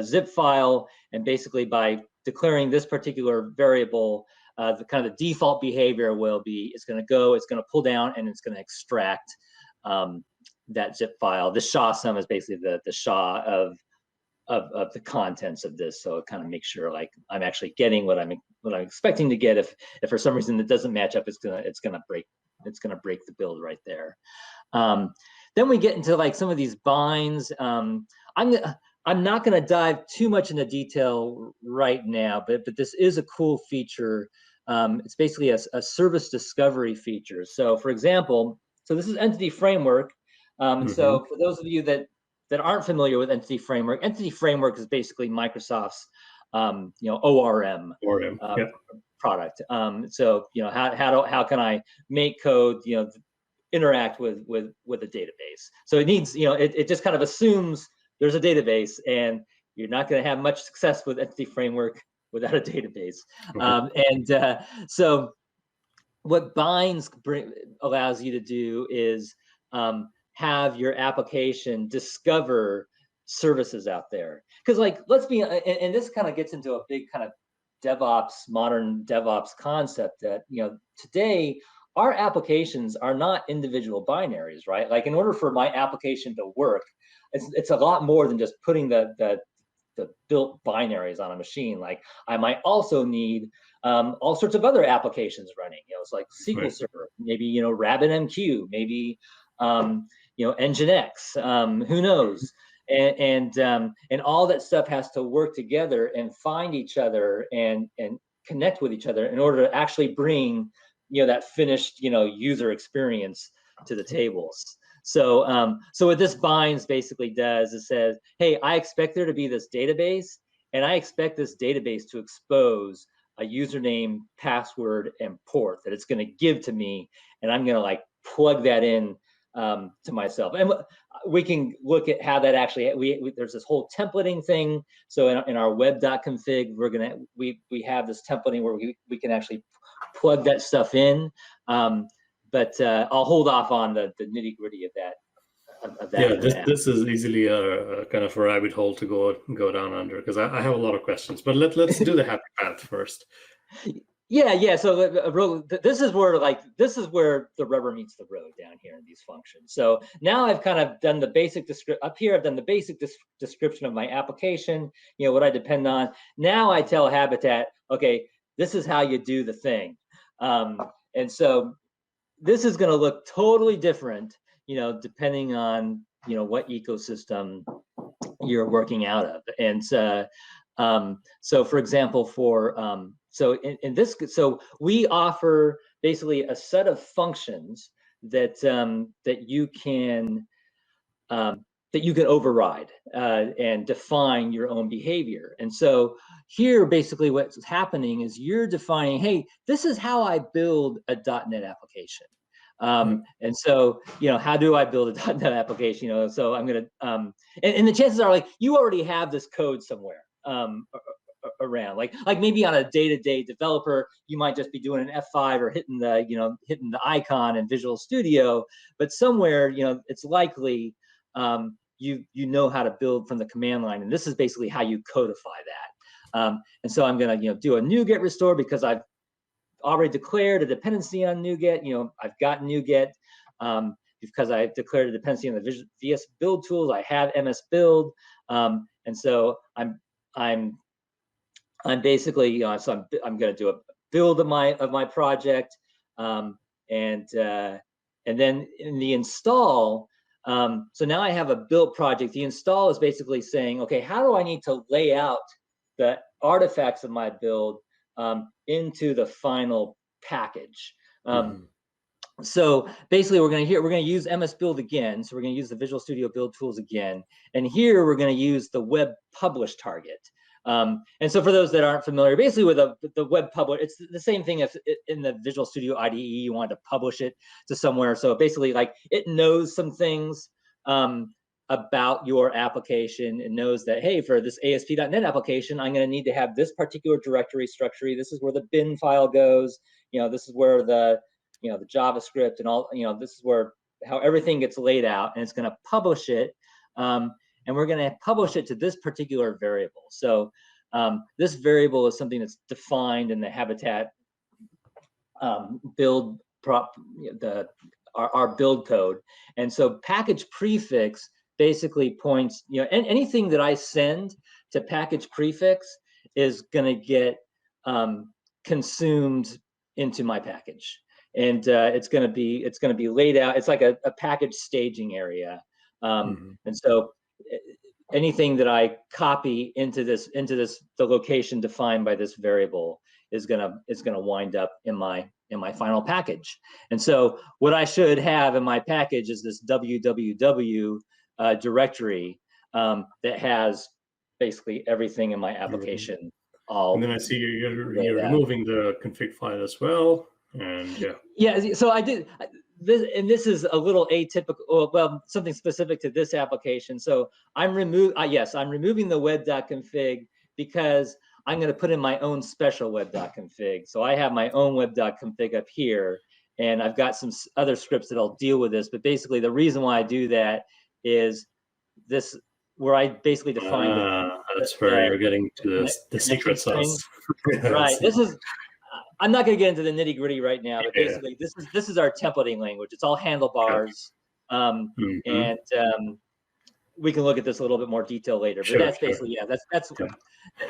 zip file, and basically by declaring this particular variable, the kind of the default behavior will be it's going to pull down and it's going to extract that zip file. The SHA sum is basically the SHA of the contents of this, so it kind of makes sure like I'm actually getting what I'm expecting to get. If for some reason it doesn't match up, it's gonna break the build right there. Then we get into like some of these binds. I'm not going to dive too much into detail right now, but this is a cool feature. It's basically a service discovery feature. So for example, this is Entity Framework. So for those of you that aren't familiar with Entity Framework is basically Microsoft's ORM product. So how can I make code interact with a database? So it needs it just kind of assumes there's a database, and you're not going to have much success with Entity Framework without a database. So what binds allows you to do is have your application discover services out there. Because like, let's be, and this kind of gets into a big kind of modern DevOps concept that, today our applications are not individual binaries, right? Like in order for my application to work, it's a lot more than just putting the built binaries on a machine. Like I might also need all sorts of other applications running. It's like SQL Server, maybe RabbitMQ, maybe Nginx, who knows? And all that stuff has to work together and find each other and connect with each other in order to actually bring that finished user experience to the tables. So what this binds basically does is says, hey, I expect there to be this database, and I expect this database to expose a username, password, and port that it's going to give to me, and I'm going to like plug that in to myself. And we can look at how that actually, there's this whole templating thing. So in our web.config, we have this templating where we can actually plug that stuff in. But I'll hold off on the nitty gritty of that. This is easily a kind of a rabbit hole to go down under, because I have a lot of questions. But let's do the happy path first. Yeah. So this is where the rubber meets the road down here in these functions. So now I've kind of done the basic up here. I've done the basic description of my application. What I depend on. Now I tell Habitat, okay, this is how you do the thing, and so this is going to look totally different, depending on what ecosystem you're working out of. And So for example, so we offer basically a set of functions that you can override and define your own behavior. And so here, basically what's happening is you're defining, hey, this is how I build a .NET application. And so, how do I build a .NET application? So I'm going to, and the chances are, like, you already have this code somewhere around, like maybe on a day-to-day developer, you might just be doing an F5 or hitting the icon in Visual Studio, but somewhere, it's likely you know how to build from the command line, and this is basically how you codify that. And so I'm going to do a NuGet restore because I've already declared a dependency on NuGet. I've got NuGet because I declared a dependency on the VS Build tools. I have MS Build, and so I'm basically, so I'm going to do a build of my project, and then in the install. So now I have a build project. The install is basically saying, okay, how do I need to lay out the artifacts of my build into the final package? So basically, we're going to use MS Build again. So we're going to use the Visual Studio Build tools again, and here we're going to use the web publish target. And so for those that aren't familiar, basically with the web publish, it's the same thing as in the Visual Studio IDE, you want to publish it to somewhere. So basically, like, it knows some things about your application. It knows that, hey, for this ASP.NET application, I'm going to need to have this particular directory structure. This is where the bin file goes. This is where the JavaScript and all, this is where how everything gets laid out, and it's going to publish it. And we're going to publish it to this particular variable. So this variable is something that's defined in the Habitat build our build code. And so package prefix basically points, anything that I send to package prefix is going to get consumed into my package, and it's going to be laid out. It's like a package staging area, and so anything that I copy into the location defined by this variable is gonna wind up in my final package. And so what I should have in my package is this www directory that has basically everything in my application. And then I see you're removing the config file as well, and yeah. So I did. This is a little atypical, well, something specific to this application. So I'm removing the web.config because I'm going to put in my own special web.config. So I have my own web.config up here, and I've got some other scripts that'll deal with this. But basically, the reason why I do that is this, where I basically define that's where you're getting to the secret sauce. Right. This is. I'm not going to get into the nitty gritty right now, but basically, this is our templating language. It's all handlebars, and we can look at this a little bit more detail later. But that's basically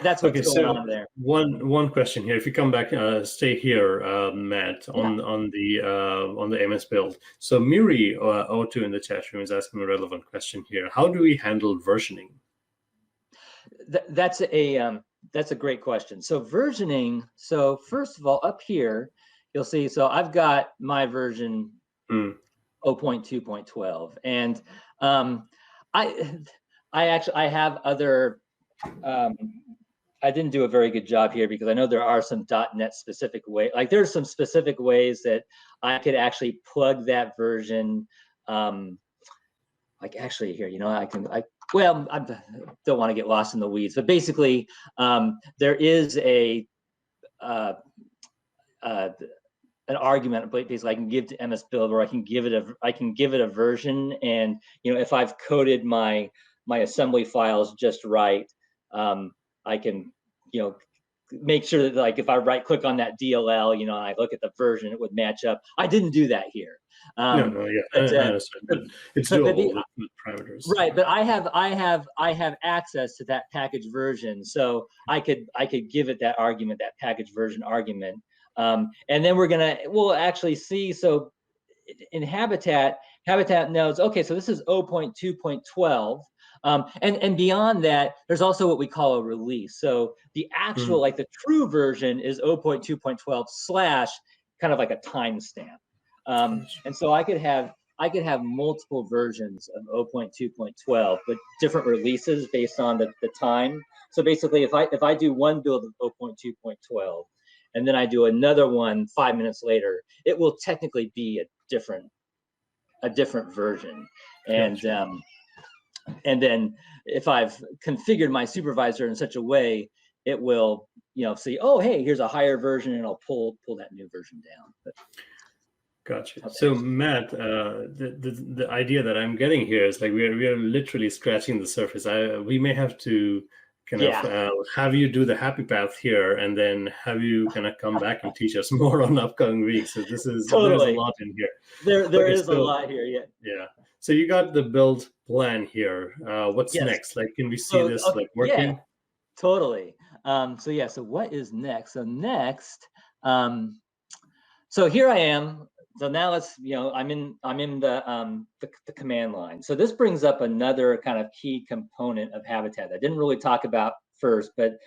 that's what's going on there. One question here. If you come back, stay here, Matt, on the MS build. So Miri O2 in the chat room is asking a relevant question here. How do we handle versioning? That's a great question. So versioning, so first of all, up here, you'll see, so I've got my version 0.2.12, and I have other, I didn't do a very good job here because I know there are some .NET specific ways, like there's some specific ways that I could actually plug that version, like actually here, well, I don't want to get lost in the weeds, but basically, there is an argument. Basically, I can give to MS Build, where I can give it a version, and if I've coded my assembly files just right, I can make sure that, like, if I right click on that DLL, and I look at the version, it would match up. I didn't do that here. I understand, but it's doable with parameters. Right, but I have access to that package version, so I could give it that argument, that package version argument, and then we'll actually see. So in Habitat knows, okay, so this is 0.2.12. And beyond that, there's also what we call a release. So the actual, like the true version is 0.2.12 slash kind of like a timestamp. And so I could have multiple versions of 0.2.12, but different releases based on the time. So basically, if I do one build of 0.2.12, and then I do another one 5 minutes later, it will technically be a different version. And and then if I've configured my supervisor in such a way, it will, say, oh, hey, here's a higher version, and I'll pull that new version down. But, gotcha. So Matt, the idea that I'm getting here is like we are literally scratching the surface. We may have to kind of have you do the happy path here, and then have you kind of come back and teach us more on upcoming weeks. So there's a lot in here. There is a lot here. Yeah. So you got the build plan here. What's next? Like, can we see this like working? Yeah, totally. So what is next? So next, so here I am. So now let's, I'm in the command line. So this brings up another kind of key component of Habitat I didn't really talk about first, but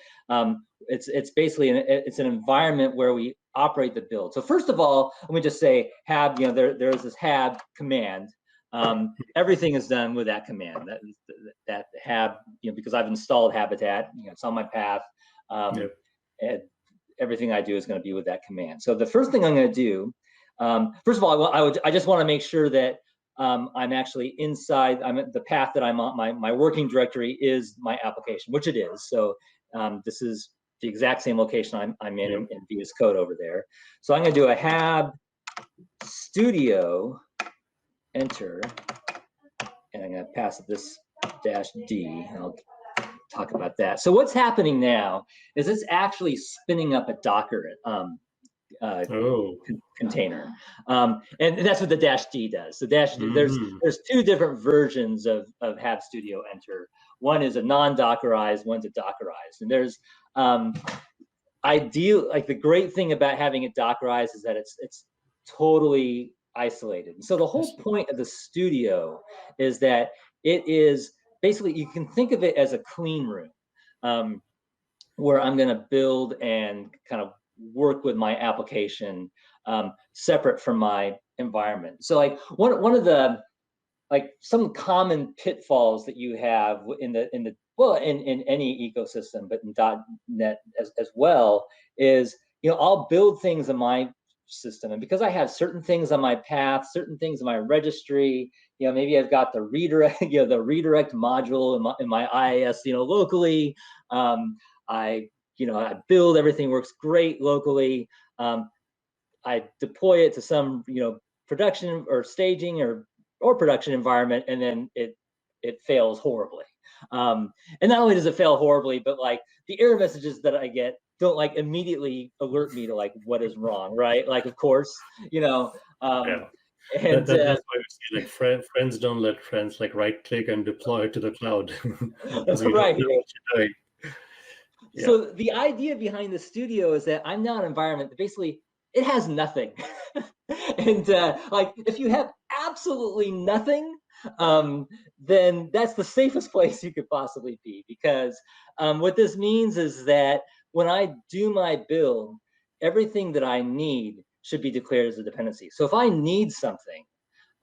it's basically it's an environment where we operate the build. So first of all, let me just say hab. There's this hab command. Everything is done with that command. That hab, because I've installed Habitat. It's on my path. And everything I do is going to be with that command. So the first thing I'm going to do, first of all, I just want to make sure that I'm actually inside. I'm at the path that I'm on. My working directory is my application, which it is. So this is the exact same location I'm in VS Code over there. So I'm going to do a hab studio enter, and I'm going to pass this -d, and I'll talk about that. So what's happening now is it's actually spinning up a Docker container, and that's what the -d does. So there's two different versions of Hab Studio Enter. One is a non-Dockerized, one's a Dockerized, and there's the great thing about having it Dockerized is that it's totally isolated. And so the whole point of the studio is that it is basically, you can think of it as a clean room, where I'm going to build and kind of work with my application separate from my environment. So like one of the some common pitfalls that you have in any ecosystem, but in .NET as well, is I'll build things in my system, and because I have certain things on my path, certain things in my registry, maybe I've got the redirect, the redirect module in my IIS, locally. I build, everything works great locally. I deploy it to some, production or staging or production environment, and then it fails horribly. And not only does it fail horribly, but like the error messages that I get don't immediately alert me to what is wrong, right? of course, And that's why we see friends don't let friends right click and deploy to the cloud. Right. Yeah. So the idea behind the studio is that I'm now an environment that basically it has nothing. And if you have absolutely nothing, then that's the safest place you could possibly be, because what this means is that when I do my build, everything that I need should be declared as a dependency. So if I need something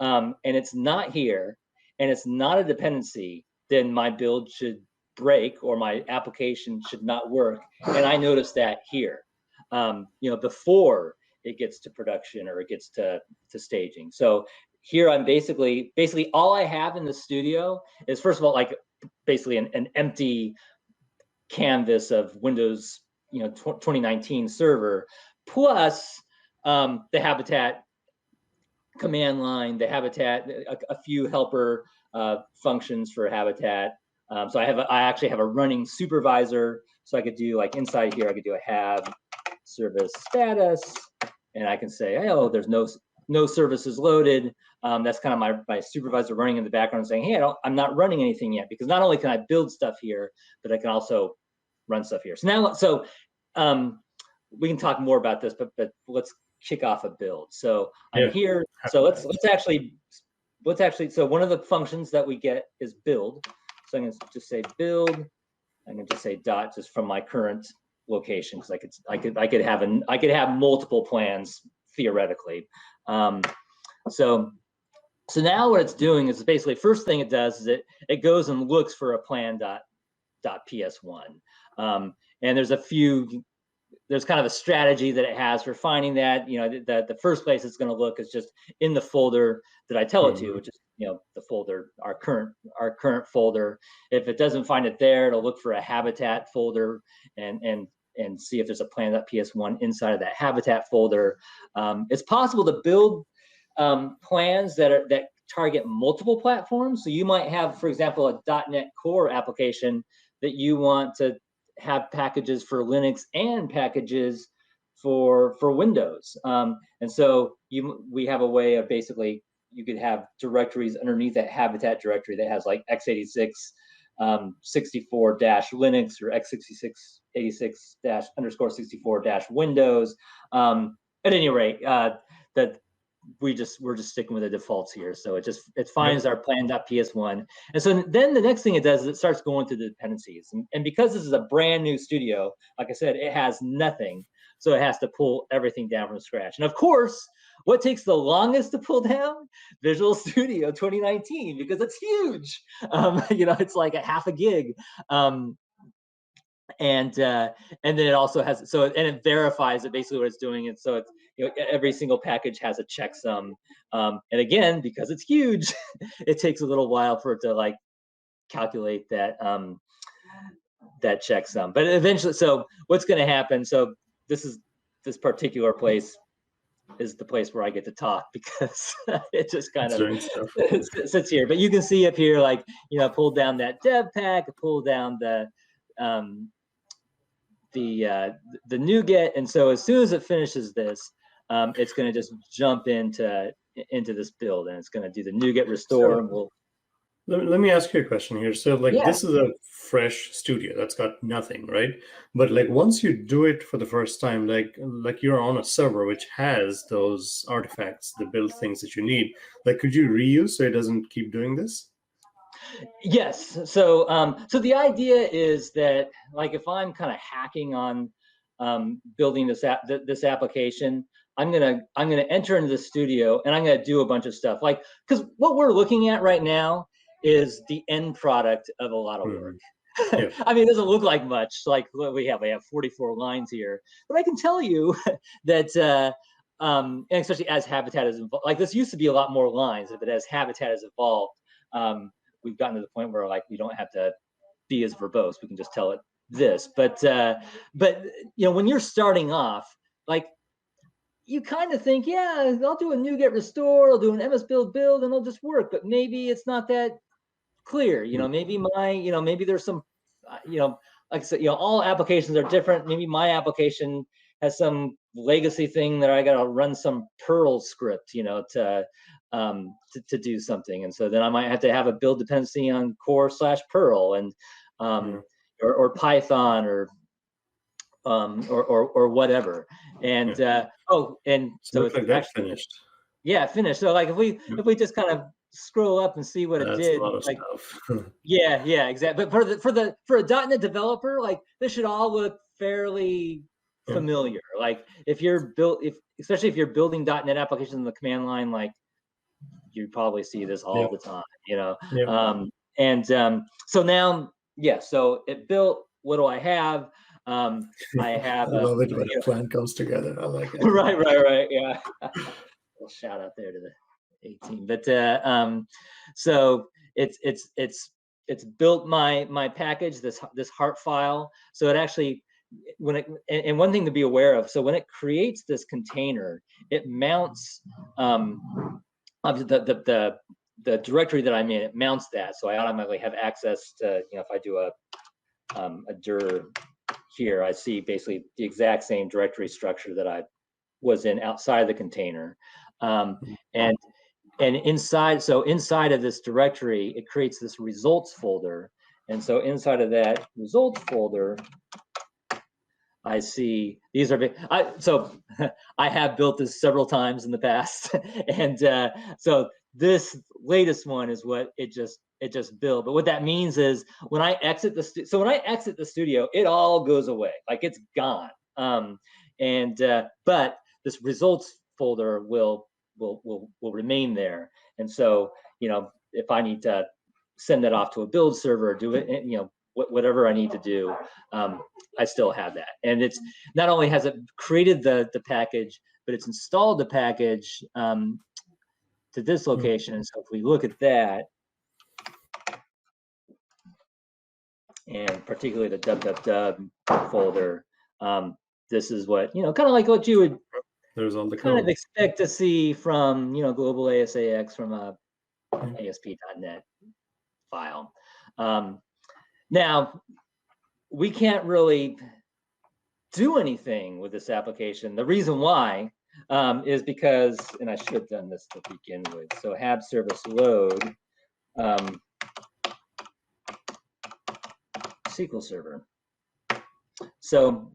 and it's not here and it's not a dependency, then my build should break or my application should not work. And I notice that here, before it gets to production or it gets to staging. So here I'm basically all I have in the studio is, first of all, basically an empty canvas of Windows 2019 server, plus the Habitat command line, the Habitat, a few helper functions for Habitat. So I actually have a running supervisor, so I could do inside here I could do a hab service status, and I can say, oh, there's no services loaded. That's kind of my supervisor running in the background saying, hey, I'm not running anything yet, because not only can I build stuff here, but I can also run stuff here. So now, we can talk more about this, but let's kick off a build. So I'm here. So let's actually. So one of the functions that we get is build. So I'm going to just say build. I'm going to just say dot just from my current location, because I could have multiple plans theoretically. So now what it's doing is basically, first thing it does is it goes and looks for a plan .ps1, and there's kind of a strategy that it has for finding that. The first place it's going to look is just in the folder that I tell it to, which is the folder, our current folder. If it doesn't find it there, it'll look for a habitat folder and see if there's a plan.ps1 inside of that habitat folder. It's possible to build plans that target multiple platforms. So you might have, for example, a .NET Core application that you want to have packages for Linux and packages for Windows. And so we have a way of basically, you could have directories underneath that habitat directory that has like x86 64-Linux or x86 86-_64-Windows. At any rate, that we're just sticking with the defaults here. So it finds our plan.ps1. And so then the next thing it does is it starts going through the dependencies. And because this is a brand new studio, like I said, it has nothing. So it has to pull everything down from scratch. And of course, what takes the longest to pull down? Visual Studio 2019, because it's huge. It's like a half a gig. And then it also has, and it verifies that basically what it's doing. And so it's, every single package has a checksum. And again, because it's huge, it takes a little while for it to like calculate that checksum. But eventually, so what's going to happen? So this particular place is the place where I get to talk, because it just kind of sits here. But you can see up here, like, pull down that dev pack, pull down the NuGet. And so as soon as it finishes this, it's going to just jump into this build, and it's going to do the NuGet restore. Let me ask you a question here. So this is a fresh studio that's got nothing, right? But like once you do it for the first time, like you're on a server which has those artifacts, the build things that you need, like could you reuse so it doesn't keep doing this? Yes. So the idea is that, like, if I'm kind of hacking on building this application, I'm gonna enter into the studio and I'm gonna do a bunch of stuff, like, because what we're looking at right now is the end product of a lot of work. Yeah. I mean, it doesn't look like much. Like we have 44 lines here, but I can tell you that and especially as Habitat has evolved, like this used to be a lot more lines, but as Habitat has evolved, we've gotten to the point where like we don't have to be as verbose. We can just tell it this. But when you're starting off, like, you kind of think, yeah, I'll do a NuGet restore, I'll do an MS build, and it'll just work. But maybe it's not that clear. Maybe maybe there's some, like I said, all applications are different. Maybe my application has some legacy thing that I got to run some Perl script, to do something. And so then I might have to have a build dependency on core/Perl and or Python or whatever. And and so it's like actually finished. Yeah, finished. So like if we just kind of scroll up and see what it did, a lot of like, stuff. yeah, exactly. But for a .NET developer, like, this should all look fairly familiar. Like especially if you're building .NET applications in the command line, like, you probably see this all the time, so now, so it built. What do I have? I have I love it when a plan comes together. I like it. Right. Yeah. Well, shout out there to the 18. But so it's built my package, this heart file. So it actually, and one thing to be aware of, so when it creates this container, it mounts the directory that I'm in. It mounts that, so I automatically have access to, if I do a dir here, I see basically the exact same directory structure that I was in outside the container. And inside of this directory, it creates this results folder. And so inside of that results folder, I see these are so I have built this several times in the past. And so this latest one is what it just it just build. But what that means is when I exit the studio, it all goes away, like it's gone. But this results folder will remain there. And so, if I need to send that off to a build server, do it, whatever I need to do, I still have that. And it's not only has it created the package, but it's installed the package to this location. And so if we look at that, and particularly the www folder, this is what, kind of like what you would There's all the kind code. of expect to see from, global ASAX from a ASP.NET file. Now, we can't really do anything with this application. The reason why is because, and I should have done this to begin with. So hab service load SQL Server. So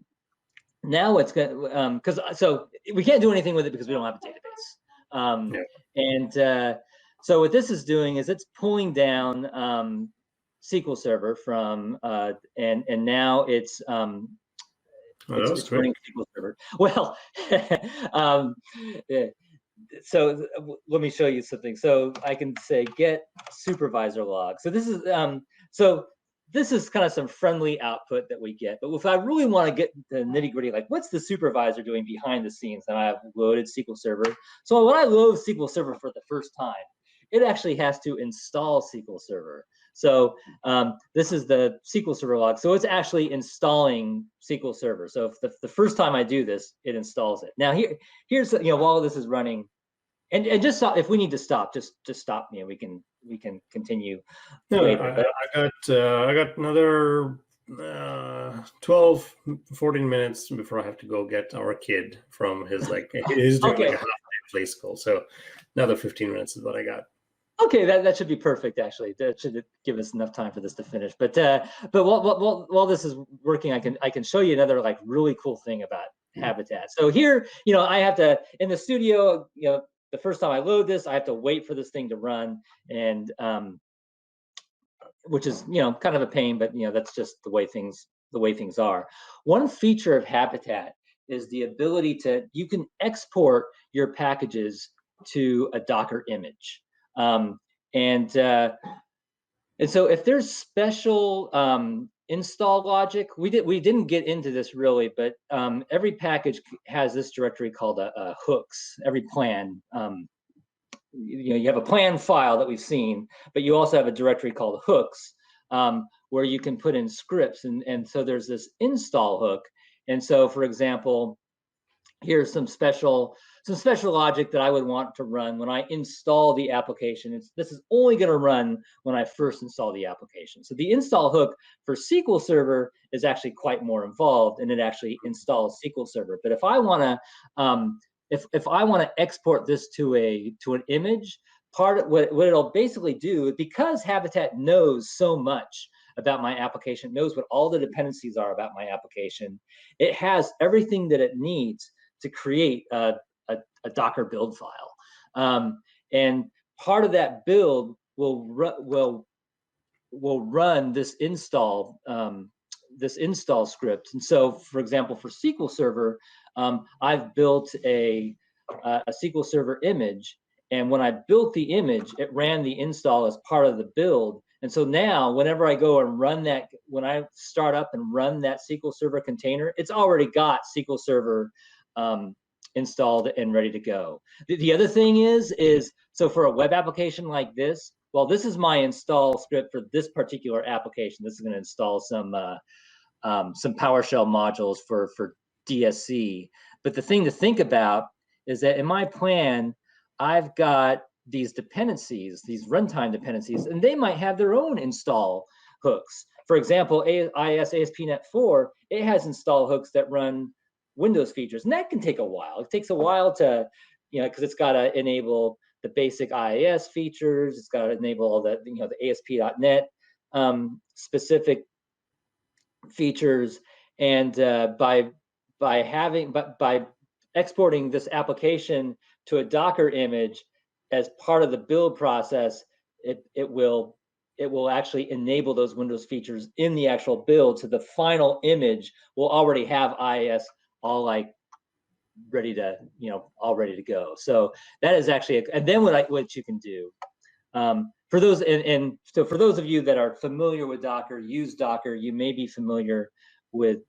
now it's going so we can't do anything with it because we don't have a database. So what this is doing is it's pulling down SQL Server from and now it's it's running SQL Server. Well, so let me show you something. So I can say get supervisor log. So this is this is kind of some friendly output that we get. But if I really want to get the nitty gritty, like what's the supervisor doing behind the scenes, and I have loaded SQL Server. So when I load SQL Server for the first time, it actually has to install SQL Server. So this is the SQL Server log. So it's actually installing SQL Server. So if the first time I do this, it installs it. Now here's while this is running, and just stop if we need to stop. Just stop me, and we can continue later. I got another 12, 14 minutes before I have to go get our kid from his he's doing like a half-day play school. So another 15 minutes is what I got. Okay, that should be perfect. Actually, that should give us enough time for this to finish. But while this is working, I can show you another really cool thing about Habitat. So here, I have to in the studio, the first time I load this, I have to wait for this thing to run, and which is kind of a pain, but that's just the way things are. One feature of Habitat is the ability you can export your packages to a Docker image. And so if there's special install logic, we didn't get into this really, but every package has this directory called a hooks. Every plan, you have a plan file that we've seen, but you also have a directory called hooks, where you can put in scripts, and so there's this install hook. And so, for example, here's some special logic that I would want to run when I install the application. This is only going to run when I first install the application. So the install hook for SQL Server is actually quite more involved, and it actually installs SQL Server. But if I want to if I want to export this to an image, part of what it'll basically do, because Habitat knows so much about my application, knows what all the dependencies are about my application, it has everything that it needs to create a Docker build file, and part of that build will run this install script. And so, for example, for SQL Server, I've built a SQL Server image, and when I built the image, it ran the install as part of the build. And so now, whenever I go and run that, when I start up and run that SQL Server container, it's already got SQL Server installed and ready to go. The other thing is so for a web application like this, well, this is my install script for this particular application. This is going to install some PowerShell modules for DSC. But the thing to think about is that in my plan, I've got these dependencies, these runtime dependencies, and they might have their own install hooks. For example, IIS ASP.NET 4, it has install hooks that run Windows features, and that can take a while. It takes a while to, because it's got to enable the basic IIS features. It's got to enable all the, the ASP.NET specific features, and by exporting this application to a Docker image as part of the build process, it will it will actually enable those Windows features in the actual build. So the final image will already have IIS all like ready to, all ready to go. So that is actually, and then what you can do, for those, and so for those of you that are familiar with Docker, use Docker, you may be familiar with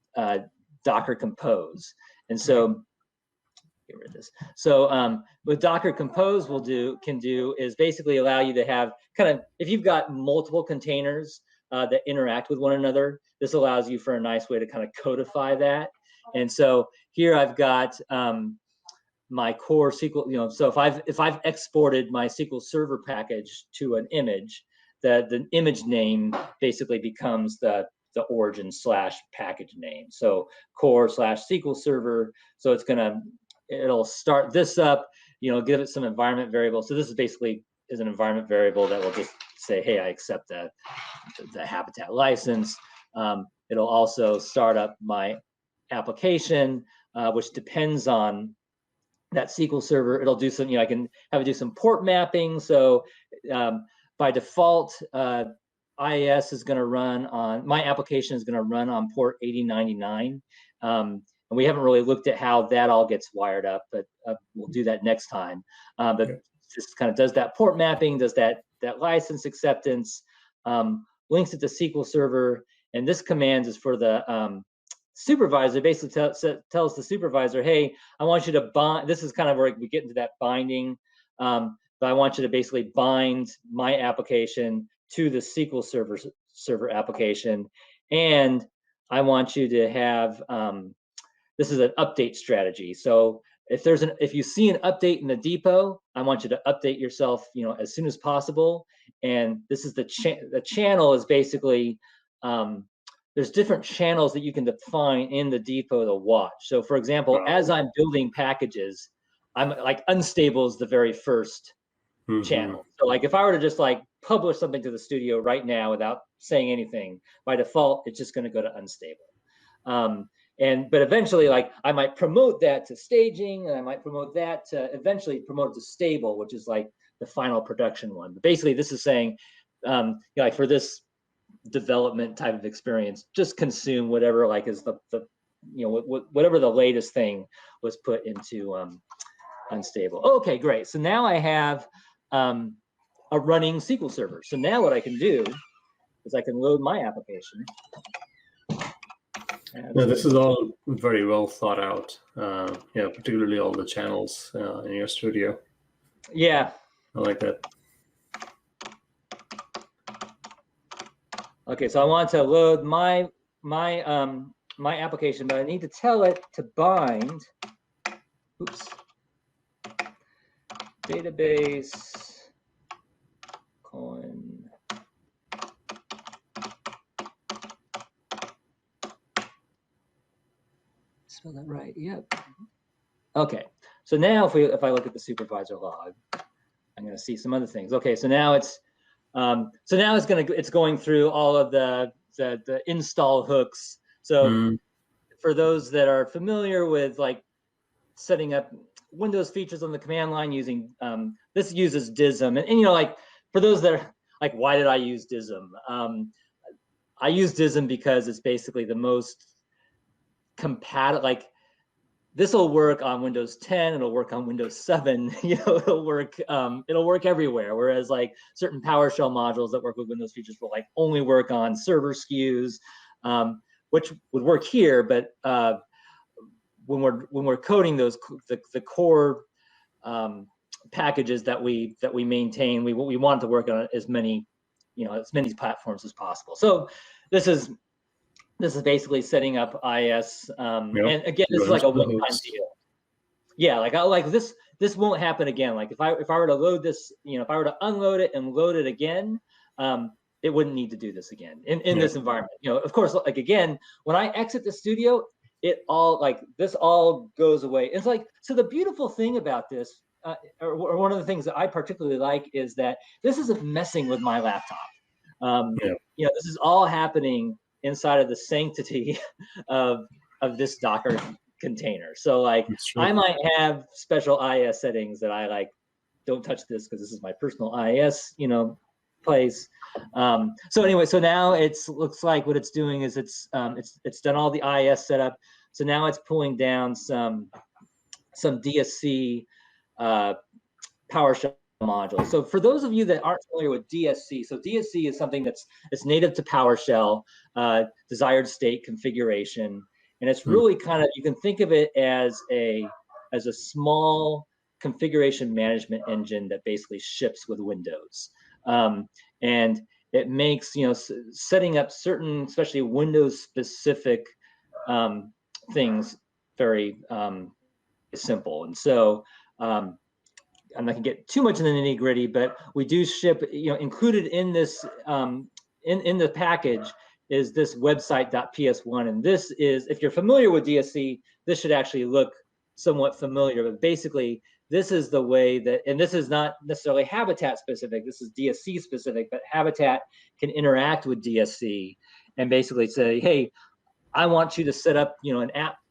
Docker Compose. And so, get rid of this. So what Docker Compose can do is basically allow you to have kind of, if you've got multiple containers that interact with one another, this allows you for a nice way to kind of codify that. And so here I've got my core SQL, so if I've exported my SQL Server package to an image, the image name basically becomes the origin / package name. So core / SQL Server. So it'll start this up, give it some environment variable. So this is basically an environment variable that will just say, hey, I accept the Habitat license. It'll also start up my application, which depends on that SQL Server. It'll do some, I can have it do some port mapping. So by default, IIS is going to run on, my application is going to run on port 8099. And we haven't really looked at how that all gets wired up, but we'll do that next time. But just kind of does that port mapping, does that license acceptance, links it to SQL Server, and this command is for the supervisor. Basically tells the supervisor, hey, I want you to bind, this is kind of where we get into that binding, but I want you to basically bind my application to the SQL Server application, and I want you to have, this is an update strategy. So if you see an update in the depot, I want you to update yourself, as soon as possible. And this is the channel is basically, there's different channels that you can define in the depot to watch. So for example, as I'm building packages, I'm like unstable is the very first channel. So like if I were to just like publish something to the studio right now without saying anything, by default, it's just going to go to unstable. But eventually, like I might promote that to staging, and I might promote that to eventually promote it to stable, which is like the final production one. But basically, this is saying, like for this development type of experience, just consume whatever like is the whatever the latest thing was put into unstable. Okay, great. So now I have a running SQL Server. So now what I can do is I can load my application. Yeah, this is all very well thought out. Particularly all the channels in your studio. Yeah, I like that. Okay, so I want to load my application, but I need to tell it to bind. Oops. Database colon. Spell that right. Yep. Okay. So now if I look at the supervisor log, I'm going to see some other things. Okay. So now it's going through all of the install hooks. So for those that are familiar with like setting up Windows features on the command line using this uses DISM, and like for those that are like, why did I use DISM? I use DISM because it's basically the most compatible. Like this will work on Windows 10, it'll work on Windows 7, it'll work everywhere. Whereas like certain PowerShell modules that work with Windows features will like only work on server SKUs, which would work here, but when we're coding those the core packages that we maintain, we want to work on as many platforms as possible. So this is basically setting up IIS, and again, this is like a one-time deal. Yeah, like this won't happen again. Like if I were to load this, if I were to unload it and load it again, it wouldn't need to do this again in this environment. Of course, like again, when I exit the studio, it all this all goes away. It's like, so the beautiful thing about this, or one of the things that I particularly like, is that this isn't messing with my laptop. This is all happening inside of the sanctity of this Docker container. So like I might have special IIS settings that I like, don't touch this because this is my personal IIS, place. So anyway, so now it's looks like what it's doing is it's done all the IIS setup. So now it's pulling down some DSC PowerShell modules. So for those of you that aren't familiar with DSC, so DSC is something that's native to PowerShell, desired state configuration, and it's really kind of, you can think of it as a small configuration management engine that basically ships with Windows, and it makes setting up certain, especially Windows specific things very simple. And so I'm not gonna get too much in the nitty gritty, but we do ship, included in this, in the package is this website.ps1. And this is, if you're familiar with DSC, this should actually look somewhat familiar, but basically this is the way that, and this is not necessarily Habitat specific, this is DSC specific, but Habitat can interact with DSC and basically say, hey, I want you to set up, an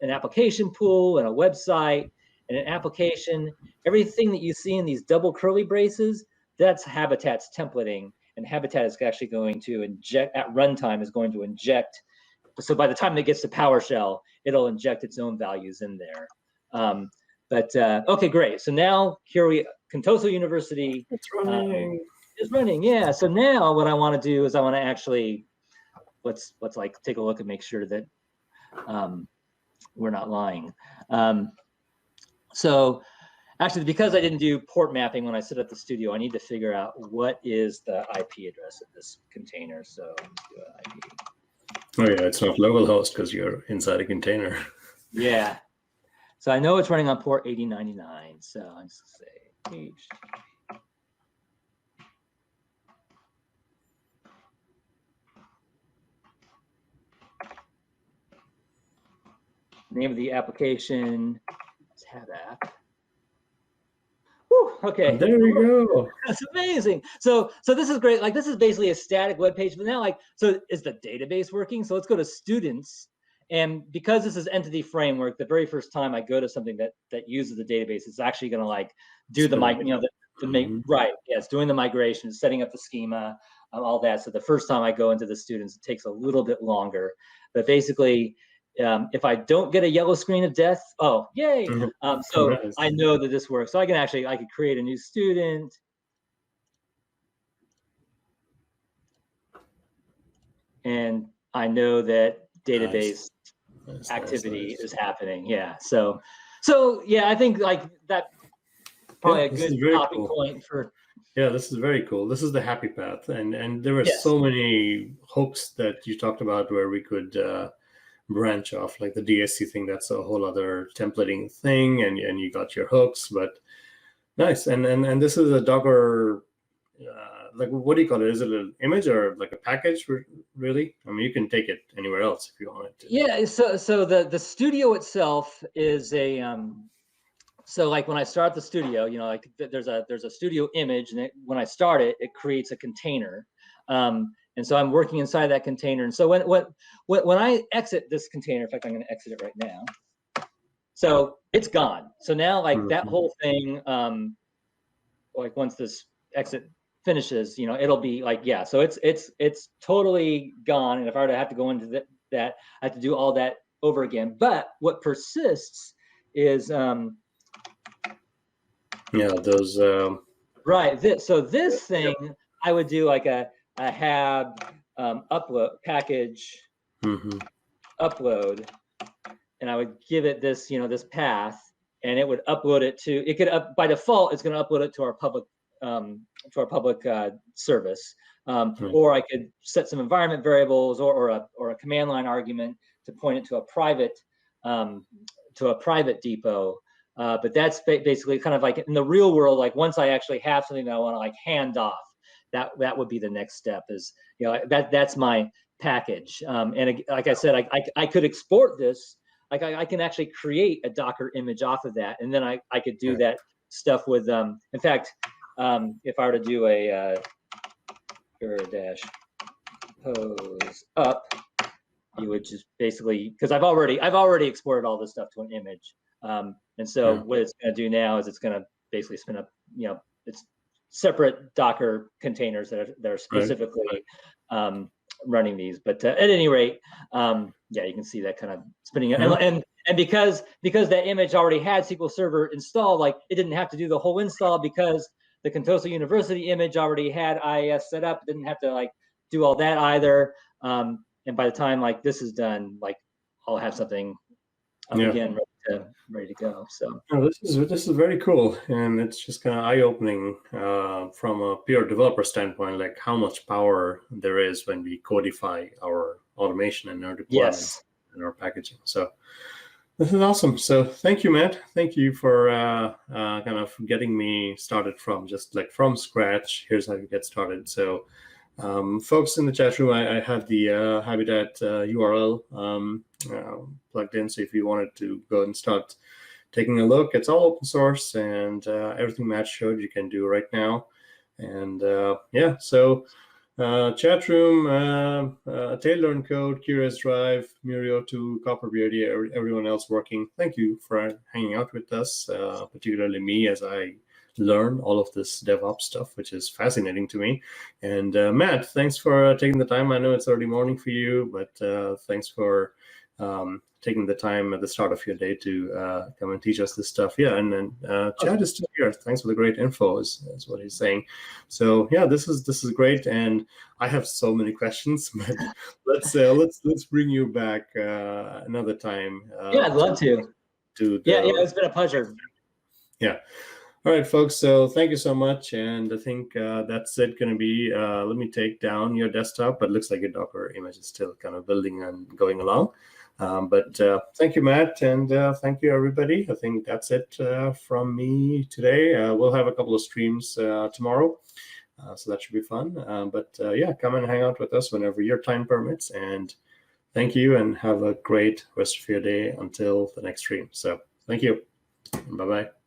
application pool and a website and an application. Everything that you see in these double curly braces, that's Habitat's templating, and Habitat is actually going to inject at runtime, is going to inject. So by the time it gets to PowerShell, it'll inject its own values in there. Okay, great. So now here Contoso University is running. Yeah. So now what I want to do is I want to actually let's like take a look and make sure that we're not lying. So actually, because I didn't do port mapping when I set up the studio, I need to figure out what is the IP address of this container. So let's do an IP. Oh yeah, it's not localhost because you're inside a container. Yeah. So I know it's running on port 8099. So I'm just gonna say H. Name of the application, tab app. Whew, okay. And there we go. That's amazing. So this is great. Like, this is basically a static web page, but now, like, so is the database working? So let's go to students. And because this is entity framework, the very first time I go to something that uses the database, it's actually going to like do the right. Yeah, it's doing the migration, setting up the schema, all that. So the first time I go into the students, it takes a little bit longer, but basically, if I don't get a yellow screen of death, oh, yay. So nice. I know that this works. So I could create a new student. And I know that database activity is happening. Yeah. So yeah, I think like that probably a good topic point for. Yeah, this is very cool. This is the happy path. And there were so many hooks that you talked about where we could branch off, like the DSC thing. That's a whole other templating thing, and you got your hooks. But nice. And this is a Docker, like, what do you call it? Is it an image or like a package? Really? I mean, you can take it anywhere else if you want it to. Yeah. So the studio itself is a so like when I start the studio, like there's a studio image, and when I start it, it creates a container. And so I'm working inside that container. And so when I exit this container, in fact, I'm going to exit it right now. So it's gone. So now, like that whole thing, like once this exit finishes, it'll be like, yeah. So it's totally gone. And if I were to have to go into that, I have to do all that over again. But what persists is those right. This thing I would do like a hab upload package upload, and I would give it this this path, and it would upload it to, it could by default it's going to upload it to our public service, or I could set some environment variables or a command line argument to point it to a private depot. But that's basically kind of like in the real world, like once I actually have something that I want to like hand off, that would be the next step, is that's my package. And like I said, I could export this, like I can actually create a Docker image off of that, and then I could do that stuff with in fact, if I were to do a dash pose up, you would just basically, because I've already exported all this stuff to an image. And so what it's going to do now is it's going to basically spin up, it's separate Docker containers that are specifically running these. But at any rate, yeah, you can see that kind of spinning. And because that image already had SQL Server installed, like it didn't have to do the whole install because the Contoso University image already had IIS set up. It didn't have to like do all that either. And by the time like this is done, like I'll have something up again ready to go. So this is very cool, and it's just kind of eye-opening from a pure developer standpoint, like how much power there is when we codify our automation and our deployment and our packaging. So this is awesome. So thank you, Matt. Thank you for kind of getting me started from scratch. Here's how you get started. So folks in the chat room, I have the Habitat URL plugged in. So if you wanted to go and start taking a look, it's all open source, and everything Matt showed you can do right now. And yeah, so chat room, Taylor and Code, Curious Drive, Muriel to Copperbeardy, everyone else working. Thank you for hanging out with us, particularly me as I learn all of this DevOps stuff, which is fascinating to me. And Matt, thanks for taking the time. I know it's early morning for you, but thanks for taking the time at the start of your day to come and teach us this stuff. Yeah, and then Chad is still here. Thanks for the great info, is what he's saying. So yeah, this is great, and I have so many questions, but let's bring you back another time. Yeah, I'd love to. Yeah, it's been a pleasure. Yeah. All right, folks, so thank you so much. And I think that's it going to be. Let me take down your desktop, but it looks like your Docker image is still kind of building and going along. But thank you, Matt, and thank you, everybody. I think that's it from me today. We'll have a couple of streams tomorrow, so that should be fun. But yeah, come and hang out with us whenever your time permits. And thank you, and have a great rest of your day until the next stream. So thank you. Bye-bye.